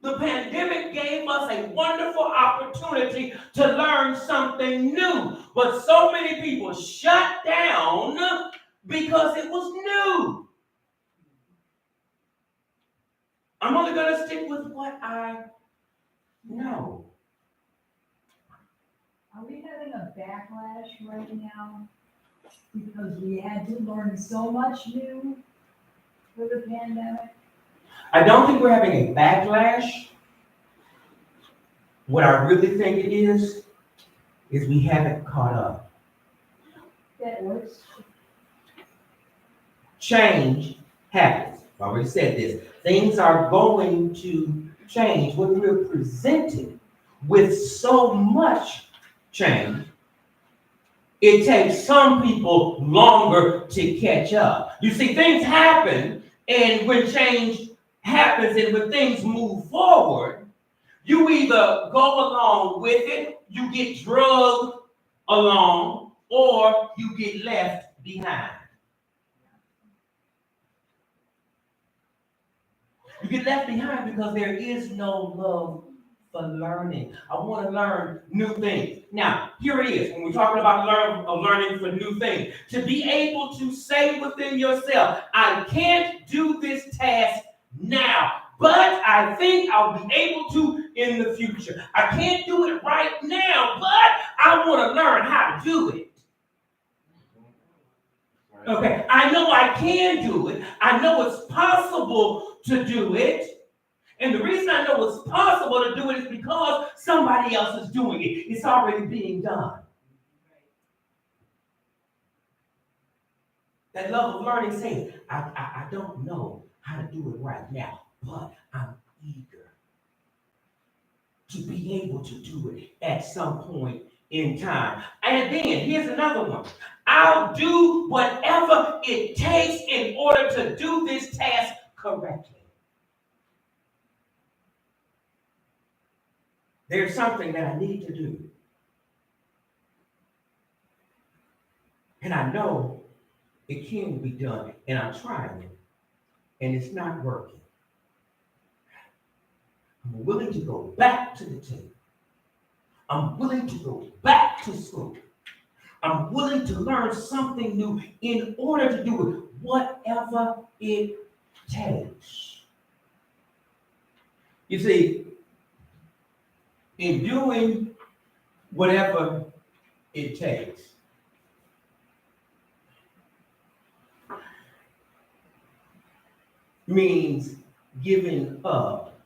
The pandemic gave us a wonderful opportunity to learn something new, but so many people shut down because it was new. I'm only going to stick with what I know. Are we having a backlash right now because we had to learn so much new? for the pandemic? I don't think we're having a backlash. What I really think it is we haven't caught up. That works. Change happens. I've already said this. Things are going to change. When we're presented with so much change, it takes some people longer to catch up. You see, things happen, and when change happens and when things move forward, you either go along with it, you get drugged along, or you get left behind. You get left behind because there is no love for learning. I want to learn new things. Now, here it is. When we're talking about learning for new things, to be able to say within yourself, I can't do this task now, but I think I'll be able to in the future. I can't do it right now, but I want to learn how to do it. Okay, I know I can do it. I know it's possible to do it. And the reason I know it's possible to do it is because somebody else is doing it. It's already being done. That love of learning says, I don't know how to do it right now, but I'm eager to be able to do it at some point in time. And then here's another one. I'll do whatever it takes in order to do this task correctly. There's something that I need to do. And I know it can be done, and I'm trying it, and it's not working. I'm willing to go back to the table. I'm willing to go back to school. I'm willing to learn something new in order to do it, whatever it takes. You see, in doing whatever it takes, means giving up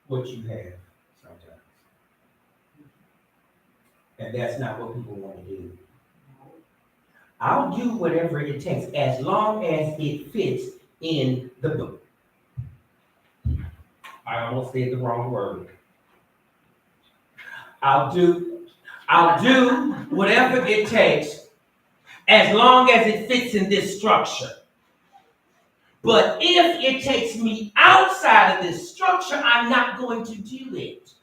what you have sometimes. And that's not what people want to do. I'll do whatever it takes as long as it fits in the book. I almost said the wrong word. I'll do whatever it takes as long as it fits in this structure. But if it takes me outside of this structure, I'm not going to do it.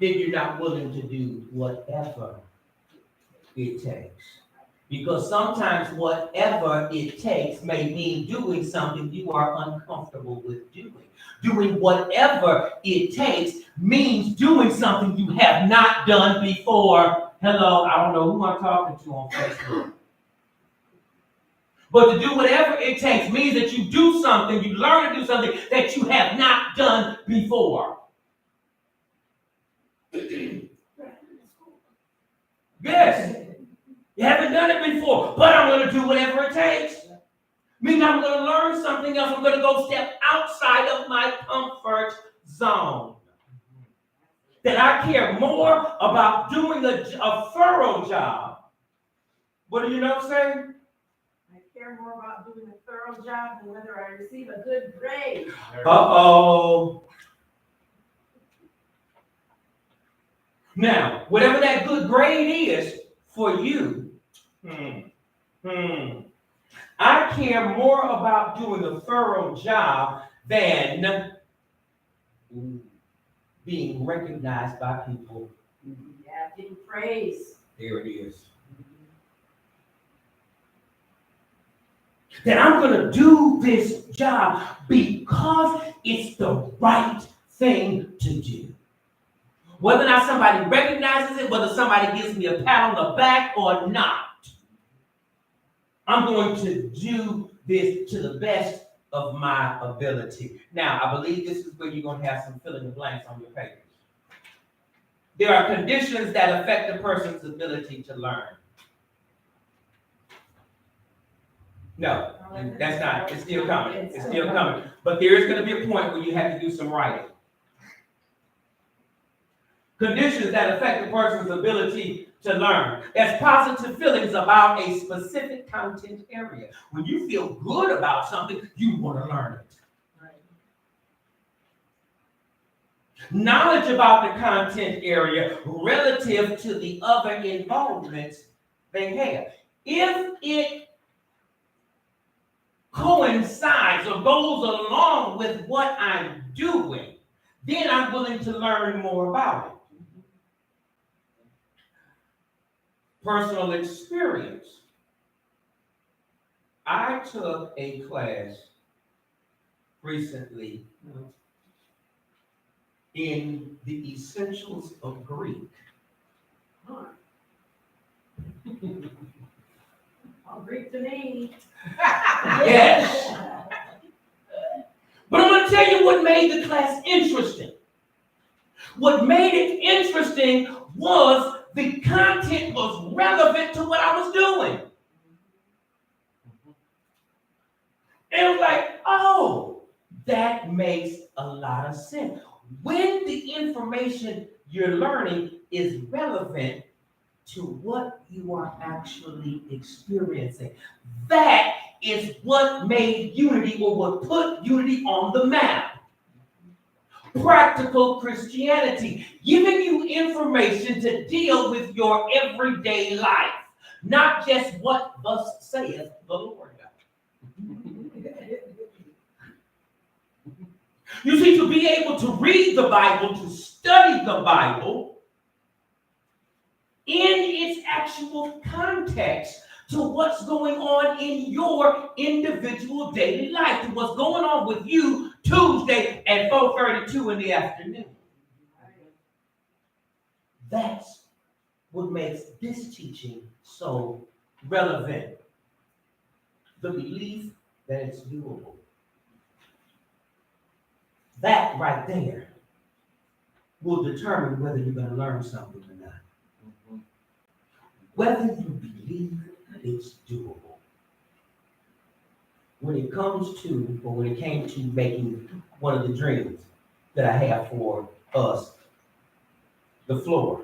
Then you're not willing to do whatever it takes. Because sometimes whatever it takes may mean doing something you are uncomfortable with doing. Doing whatever it takes means doing something you have not done before. Hello, I don't know who I'm talking to on Facebook. But to do whatever it takes means that you do something, you learn to do something that you have not done before. Yes, you haven't done it before, but I'm going to do whatever it takes. Meaning I'm going to learn something else. I'm going to go step outside of my comfort zone. That I care more about doing a thorough job. What do you know, saying? I care more about doing a thorough job than whether I receive a good grade. Uh-oh. Now, whatever that good grade is for you, I care more about doing a thorough job than being recognized by people. Yeah, getting praise. There it is. That I'm going to do this job because it's the right thing to do. Whether or not somebody recognizes it, whether somebody gives me a pat on the back or not, I'm going to do this to the best of my ability. Now, I believe this is where you're going to have some fill in the blanks on your papers. There are conditions that affect a person's ability to learn. No, that's not, it's still coming, it's still coming. But there is gonna be a point where you have to do some writing. Conditions that affect the person's ability to learn. That's positive feelings about a specific content area. When you feel good about something, you want to learn it. Knowledge about the content area relative to the other involvements they have. If it coincides or goes along with what I'm doing, then I'm willing to learn more about it. Personal experience. I took a class recently in the essentials of Greek. All Greek to me. Yes. But I'm going to tell you what made the class interesting. What made it interesting was the content was relevant to what I was doing. And it was like, oh, that makes a lot of sense. When the information you're learning is relevant to what you are actually experiencing, that is what made Unity, or what put Unity on the map. Practical Christianity, giving you information to deal with your everyday life, not just what thus saith the Lord. You see, to be able to read the Bible, to study the Bible in its actual context to what's going on in your individual daily life, to what's going on with you Tuesday at 4:32 in the afternoon. That's what makes this teaching so relevant. The belief that it's doable. That right there will determine whether you're going to learn something or not. Whether you believe it's doable. When it comes to, or when it came to making one of the dreams that I have for us, the floor,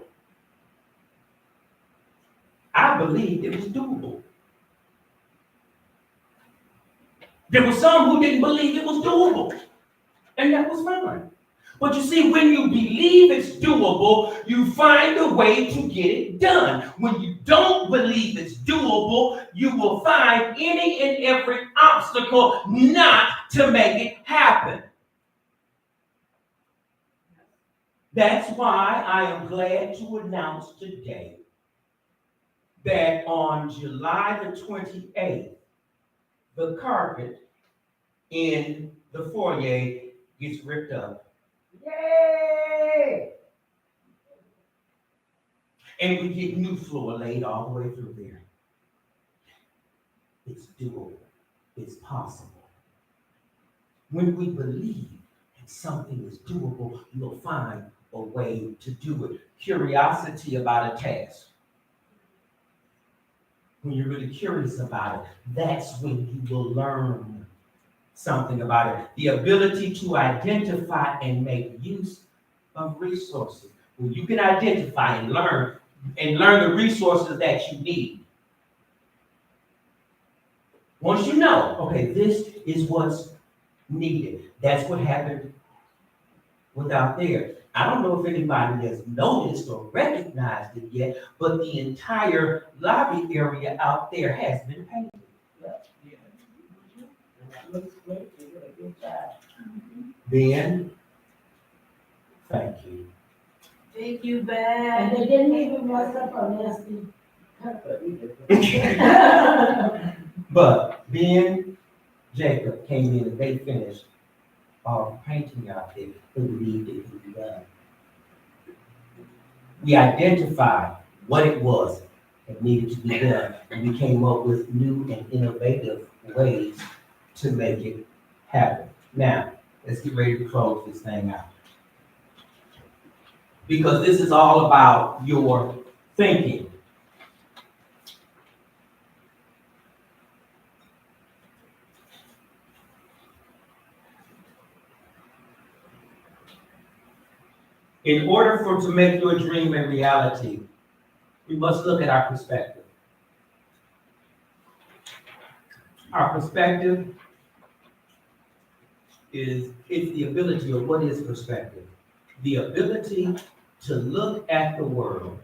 I believed it was doable. There were some who didn't believe it was doable, and that was fine. But you see, when you believe it's doable, you find a way to get it done. When you don't believe it's doable, you will find any and every obstacle not to make it happen. That's why I am glad to announce today that on July the 28th, the carpet in the foyer gets ripped up. Yay! And we get new floor laid all the way through there. It's doable. It's possible. When we believe that something is doable, you'll find a way to do it. Curiosity about a task. When you're really curious about it, that's when you will learn something about it. The ability to identify and make use of resources. When you can identify and learn the resources that you need. Once you know, okay, this is what's needed. That's what happened without there. I don't know if anybody has noticed or recognized it yet, but the entire lobby area out there has been painted. Ben, thank you. Thank you, And Ben. they didn't even mess up a nasty carpet either. But Ben, Jacob came in and they finished painting out there. They believed it could be done. We identified what it was that needed to be done, and we came up with new and innovative ways to make it happen. Now, let's get ready to close this thing out. Because this is all about your thinking. In order for to make your dream a reality, we must look at our perspective. Our perspective is the ability, or what is perspective? The ability to look at the world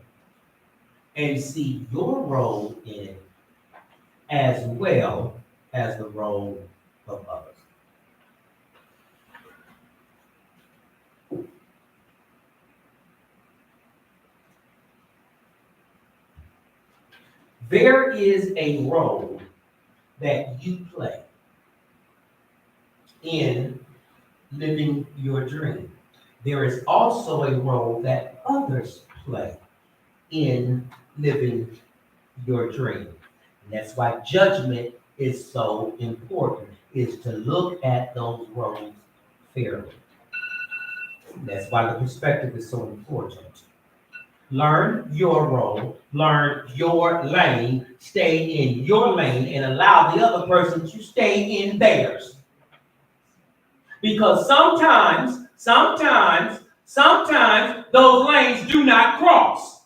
and see your role in it as well as the role of others. There is a role that you play in living your dream. There is also a role that others play in living your dream. And that's why judgment is so important, is to look at those roles fairly. That's why the perspective is so important. Learn your role, learn your lane, stay in your lane, and allow the other person to stay in theirs. Because sometimes those lanes do not cross.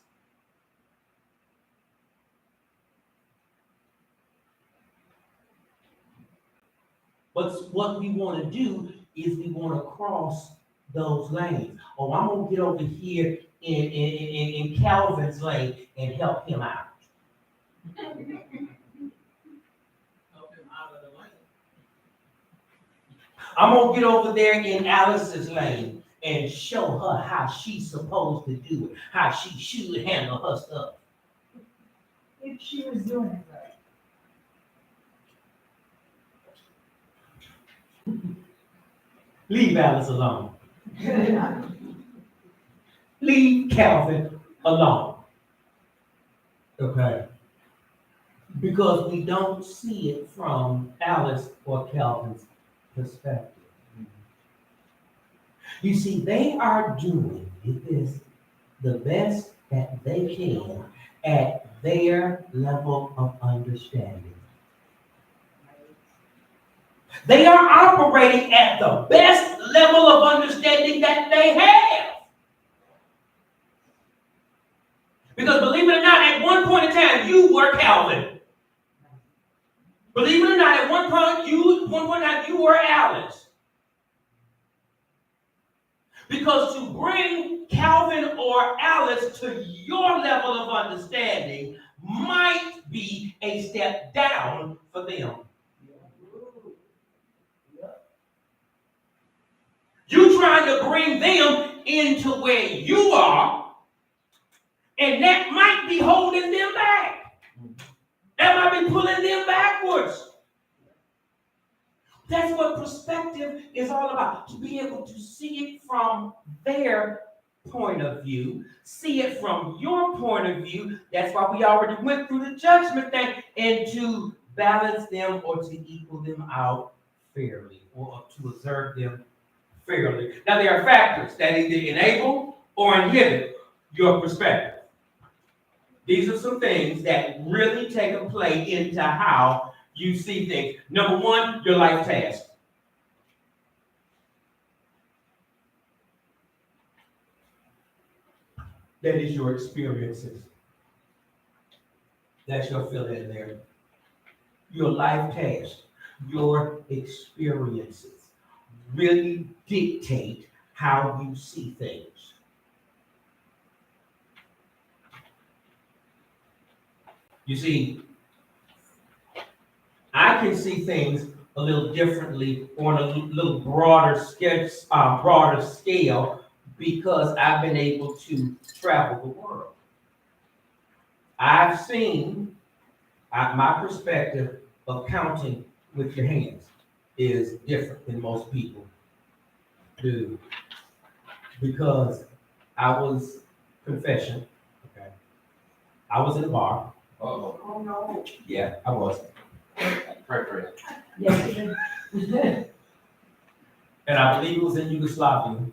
But what we want to do is we want to cross those lanes. Oh, I'm going to get over here in Calvin's lane and help him out. Help him out of the lane. I'm going to get over there in Alice's lane and show her how she's supposed to do it, how she should handle her stuff. If she was doing it right. Leave Alice alone. Leave Calvin alone. Okay. Because we don't see it from Alice or Calvin's perspective. You see, they are doing this the best that they can at their level of understanding. They are operating at the best level of understanding that they have. Because believe it or not, at one point in time, you were Calvin. Believe it or not, at one point in time, you were Alice. Because to bring Calvin or Alice to your level of understanding might be a step down for them. You trying to bring them into where you are, and that might be holding them back. That might be pulling them backwards. That's what perspective is all about, to be able to see it from their point of view, see it from your point of view. That's why we already went through the judgment thing, and to balance them or to equal them out fairly, or to observe them fairly. Now, there are factors that either enable or inhibit your perspective. These are some things that really take a play into how you see things. Number one, your life task. That is your experiences. That's your fill in there. Your life task, your experiences really dictate how you see things. You see, I can see things a little differently on a little broader scale because I've been able to travel the world. I've seen my perspective of counting with your hands is different than most people do, because I was, confession, okay, I was in a bar. Oh, Oh, no. Yeah, I was. pray for it. Yes, And I believe it was in Yugoslavia.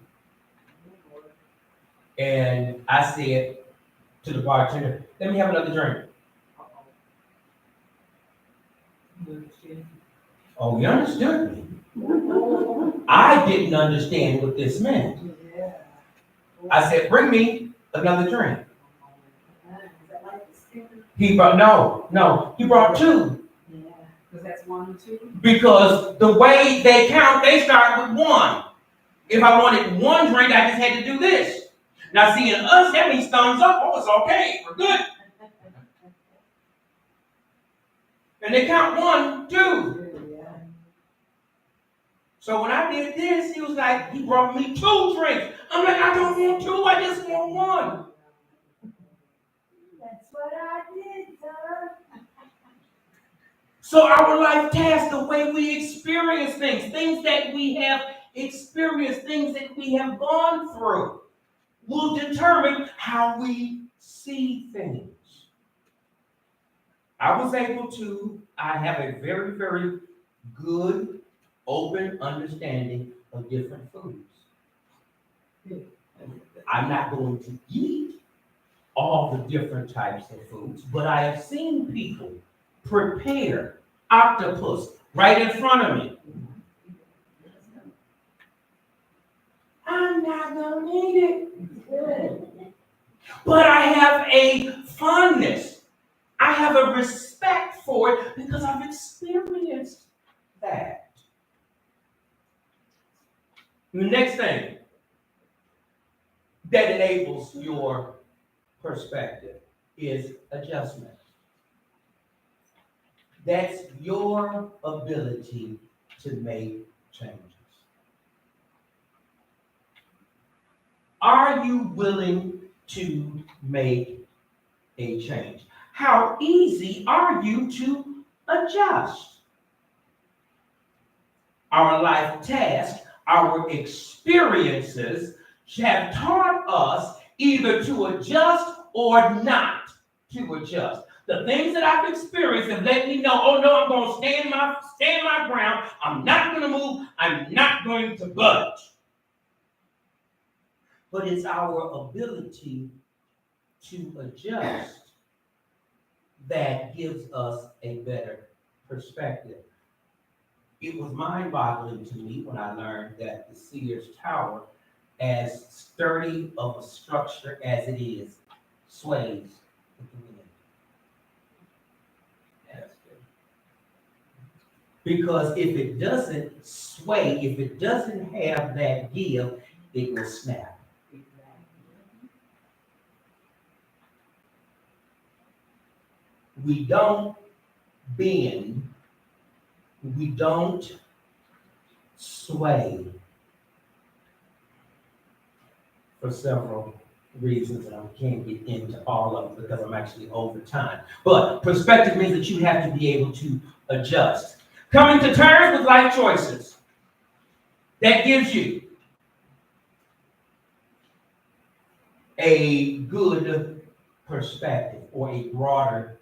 And I said to the bartender, let me have another drink. Oh, you understood me. I didn't understand what this meant. Yeah. I said, bring me another drink. Is that like the sticker? He brought, no, he brought two. Yeah, because that's 1 and 2. Because the way they count, they start with one. If I wanted one drink, I just had to do this. Now, seeing us, that means thumbs up. Oh, it's okay. We're good. And they count 1, 2. Yeah. So when I did this, he was like, he brought me 2 drinks. I'm like, I don't want 2. I just want 1. That's what I did, sir. So our life task, the way we experience things that we have experienced, things that we have gone through, will determine how we see things. I have a very, very good, open understanding of different foods. I'm not going to eat all the different types of foods, but I have seen people prepare octopus right in front of me. I'm not gonna eat it. But I have a fondness. I have a respect for it because I've experienced that. The next thing that enables your perspective is adjustment. That's your ability to make changes. Are you willing to make a change? How easy are you to adjust? Our life tasks, our experiences have taught us either to adjust or not to adjust. The things that I've experienced have let me know, oh no, I'm going to stand my ground. I'm not going to move. I'm not going to budge. But it's our ability to adjust that gives us a better perspective. It was mind-boggling to me when I learned that the Sears Tower, as sturdy of a structure as it is, sways with the wind. That's good. Because if it doesn't sway, if it doesn't have that give, it will snap. We don't bend, we don't sway for several reasons, and I can't get into all of them because I'm actually over time. But perspective means that you have to be able to adjust. Coming to terms with life choices, that gives you a good perspective or a broader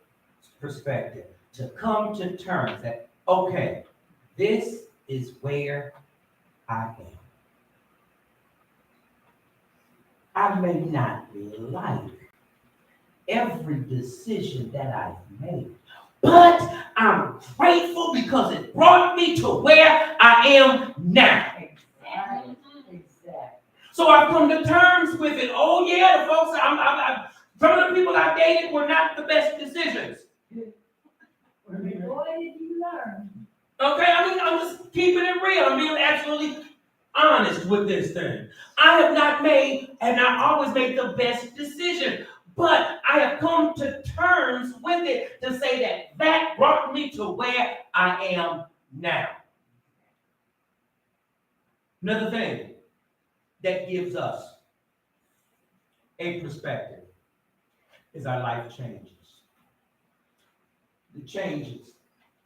perspective, to come to terms that, okay, this is where I am. I may not like every decision that I've made, but I'm grateful because it brought me to where I am now. Exactly. So I've come to terms with it. Oh yeah, the folks, some of the people I dated were not the best decisions. Boy, did you learn. Okay, I'm just keeping it real. I'm being absolutely honest with this thing. I have not always made the best decision, but I have come to terms with it to say that brought me to where I am now. Another thing that gives us a perspective is our life changes. The changes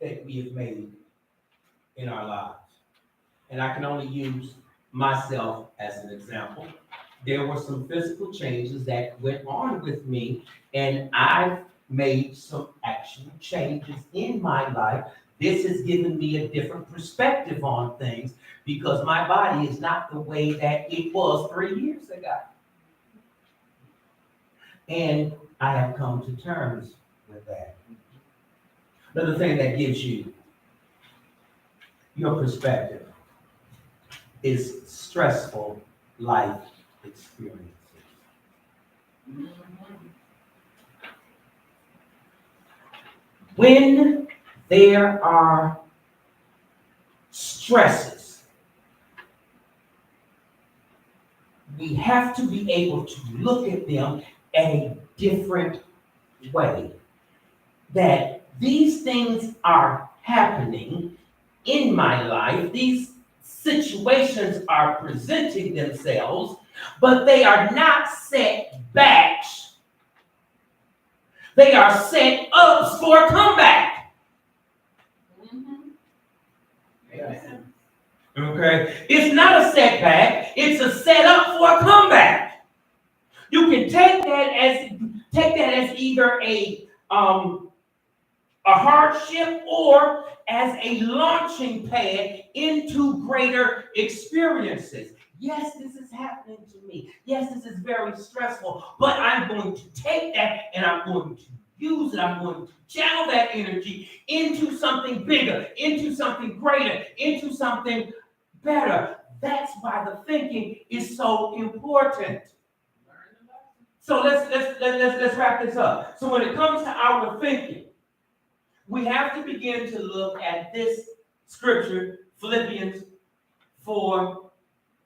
that we have made in our lives. And I can only use myself as an example. There were some physical changes that went on with me, and I've made some actual changes in my life. This has given me a different perspective on things because my body is not the way that it was 3 years ago. And I have come to terms with that. Another thing that gives you your perspective is stressful life experiences. When there are stresses, we have to be able to look at them in a different way. That these things are happening in my life, these situations are presenting themselves, but they are not setbacks. They are set ups for a comeback. Okay? It's not a setback, it's a setup for a comeback. You can take that as either a hardship or as a launching pad into greater experiences. Yes, this is happening to me. Yes, this is very stressful, but I'm going to take that and I'm going to use it. I'm going to channel that energy into something bigger, into something greater, into something better. That's why the thinking is so important. So let's wrap this up. So when it comes to our thinking, we have to begin to look at this scripture, Philippians 4:8.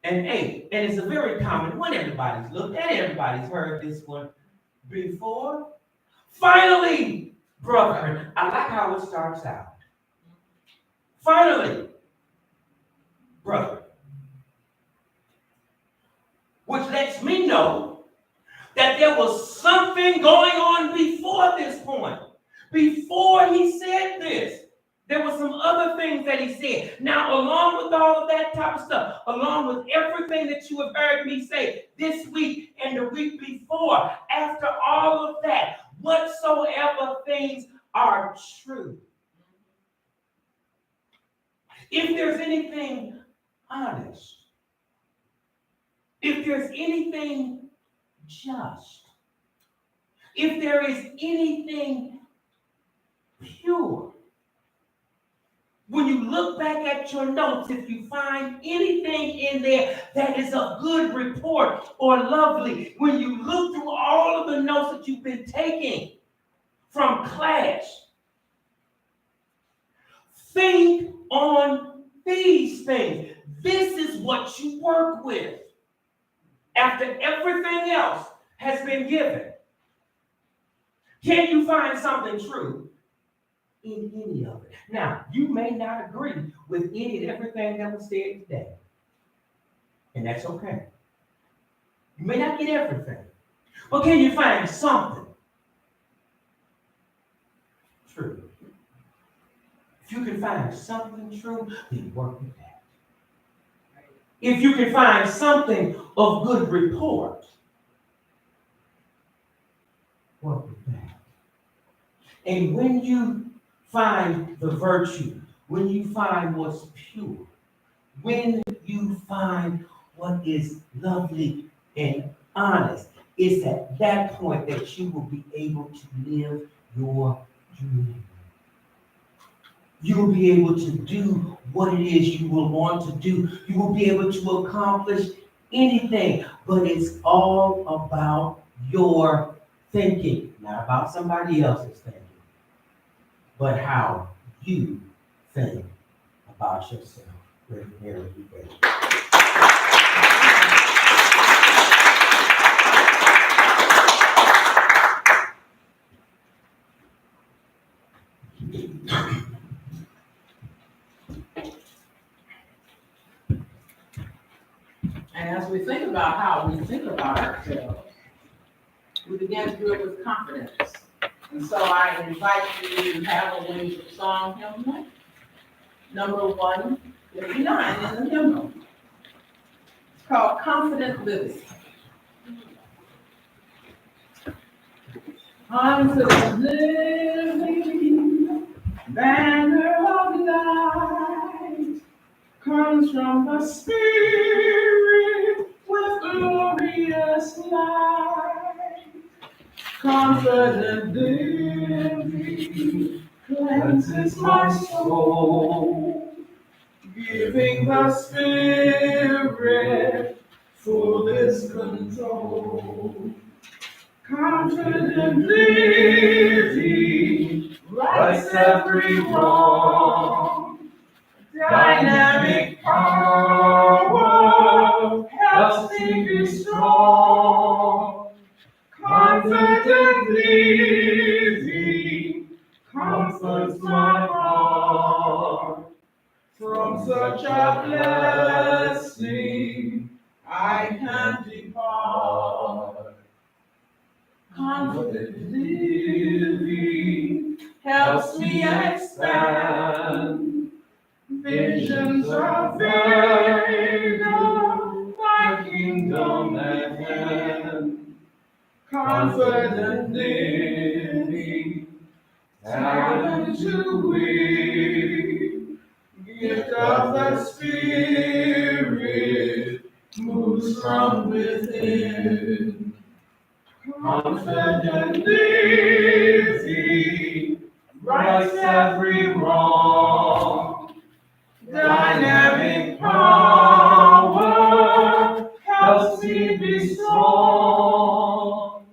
And it's a very common one. Everybody's looked at it. Everybody's heard this one before. Finally, brethren, I like how it starts out. Finally, brother, which lets me know that there was something going on before this point. Before he said this, there were some other things that he said. Now, along with all of that type of stuff, along with everything that you have heard me say this week and the week before, after all of that, whatsoever things are true. If there's anything honest, if there's anything just, if there is anything pure, when you look back at your notes, if you find anything in there that is a good report or lovely, when you look through all of the notes that you've been taking from class, think on these things. This is what you work with after everything else has been given. Can you find something true in any of it? Now, you may not agree with any and everything that was said today, and that's okay. You may not get everything, but can you find something true? If you can find something true, then work with that. If you can find something of good report, work with that. And when you find the virtue, when you find what's pure, when you find what is lovely and honest, it's at that point that you will be able to live your dream. You will be able to do what it is you will want to do. You will be able to accomplish anything, but it's all about your thinking, not about somebody else's thinking, but how you think about yourself. Very good. And as we think about how we think about ourselves, we begin to do it with confidence. And so I invite you to have a Wings of Song hymnal, number 159 in the hymnal. It's called Confident Living. Confident living, banner of light, comes from the Spirit with glorious light. Confident living cleanses my soul, giving the Spirit fullest control. confidently rights every wrong. Dynamic power helps me be strong. Confident living comforts my heart. From such a blessing I can't depart. Confident living helps me expand. Visions are vain, my kingdom at hand. Confident living, talent to win. Gift of the Spirit moves from within. Confident living rights every wrong. Dynamic power helps me be strong.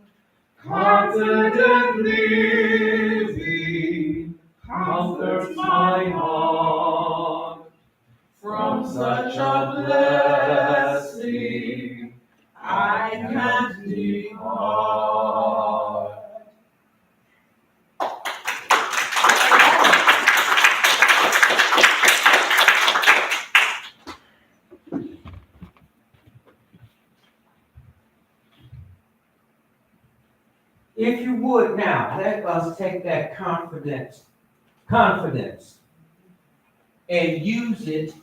Confident living comforts my heart. From such a blessing I can't depart. If you would now, let us take that confidence, and use it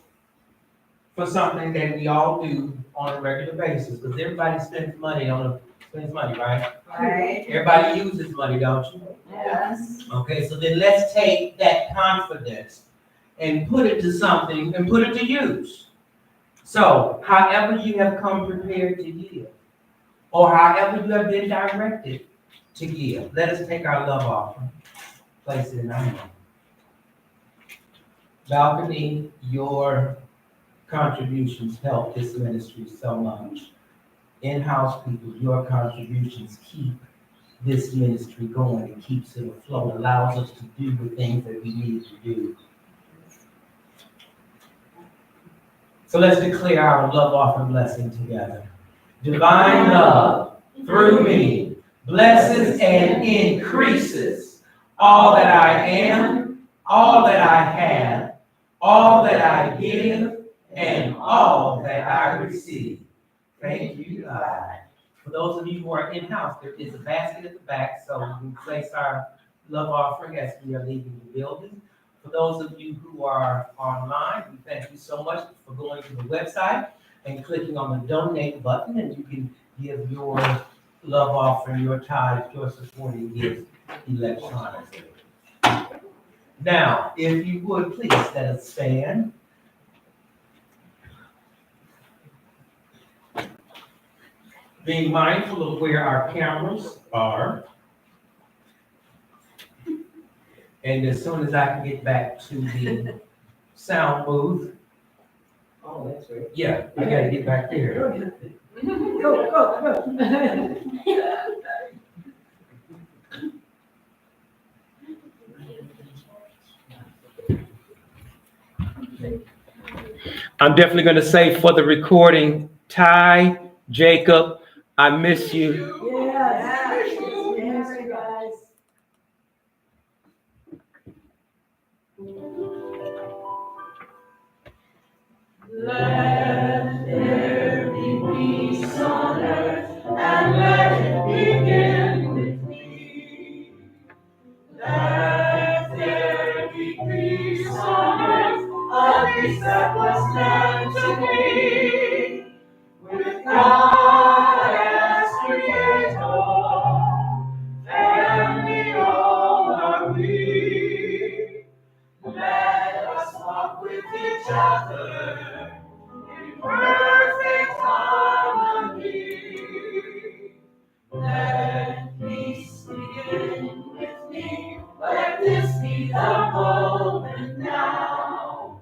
for something that we all do on a regular basis, because everybody spends money, right? Right. Everybody uses money, don't you? Yes. Okay, so then let's take that confidence and put it to something and put it to use. So, however you have come prepared to give, or however you have been directed to give, let us take our love offering, place it in our hand. Balcony, your contributions help this ministry so much. In-house people, your contributions keep this ministry going. It keeps it afloat, allows us to do the things that we need to do. So let's declare our love offering blessing together. Divine love through me blesses and increases all that I am, all that I have, all that I give, and all that I receive. Thank you, God. For those of you who are in-house, there is a basket at the back, so we can place our love offering as we are leaving the building. For those of you who are online, we thank you so much for going to the website and clicking on the donate button, and you can give your love offering, your tithe, your supporting gifts electronically. Now, if you would, please let us stand. Being mindful of where our cameras are. And as soon as I can get back to the sound booth. Oh, that's right. Yeah, I gotta get back there. Go. I'm definitely gonna say for the recording, Ty, Jacob, I miss you. Yes, guys. Let there be peace on earth, and let it begin with me. Let there be peace on earth, a peace that was meant to be. With God as creator, family all are we. Let us walk with each other in perfect harmony. Let peace begin with me. Let this be the moment now.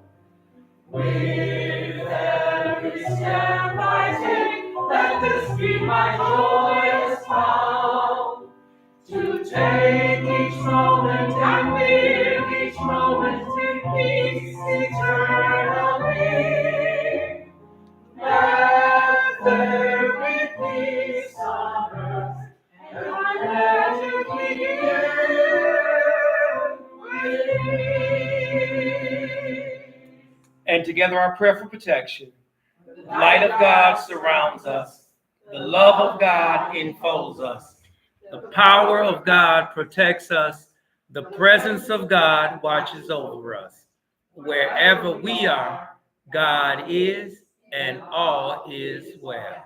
With every step I take, let this be my joyous vow. peace eternally. Let there be peace on earth, and let it begin with me. And together our prayer for protection. The light of God surrounds us. The love of God enfolds us. The power of God protects us. The presence of God watches over us. Wherever we are, God is, and all is well.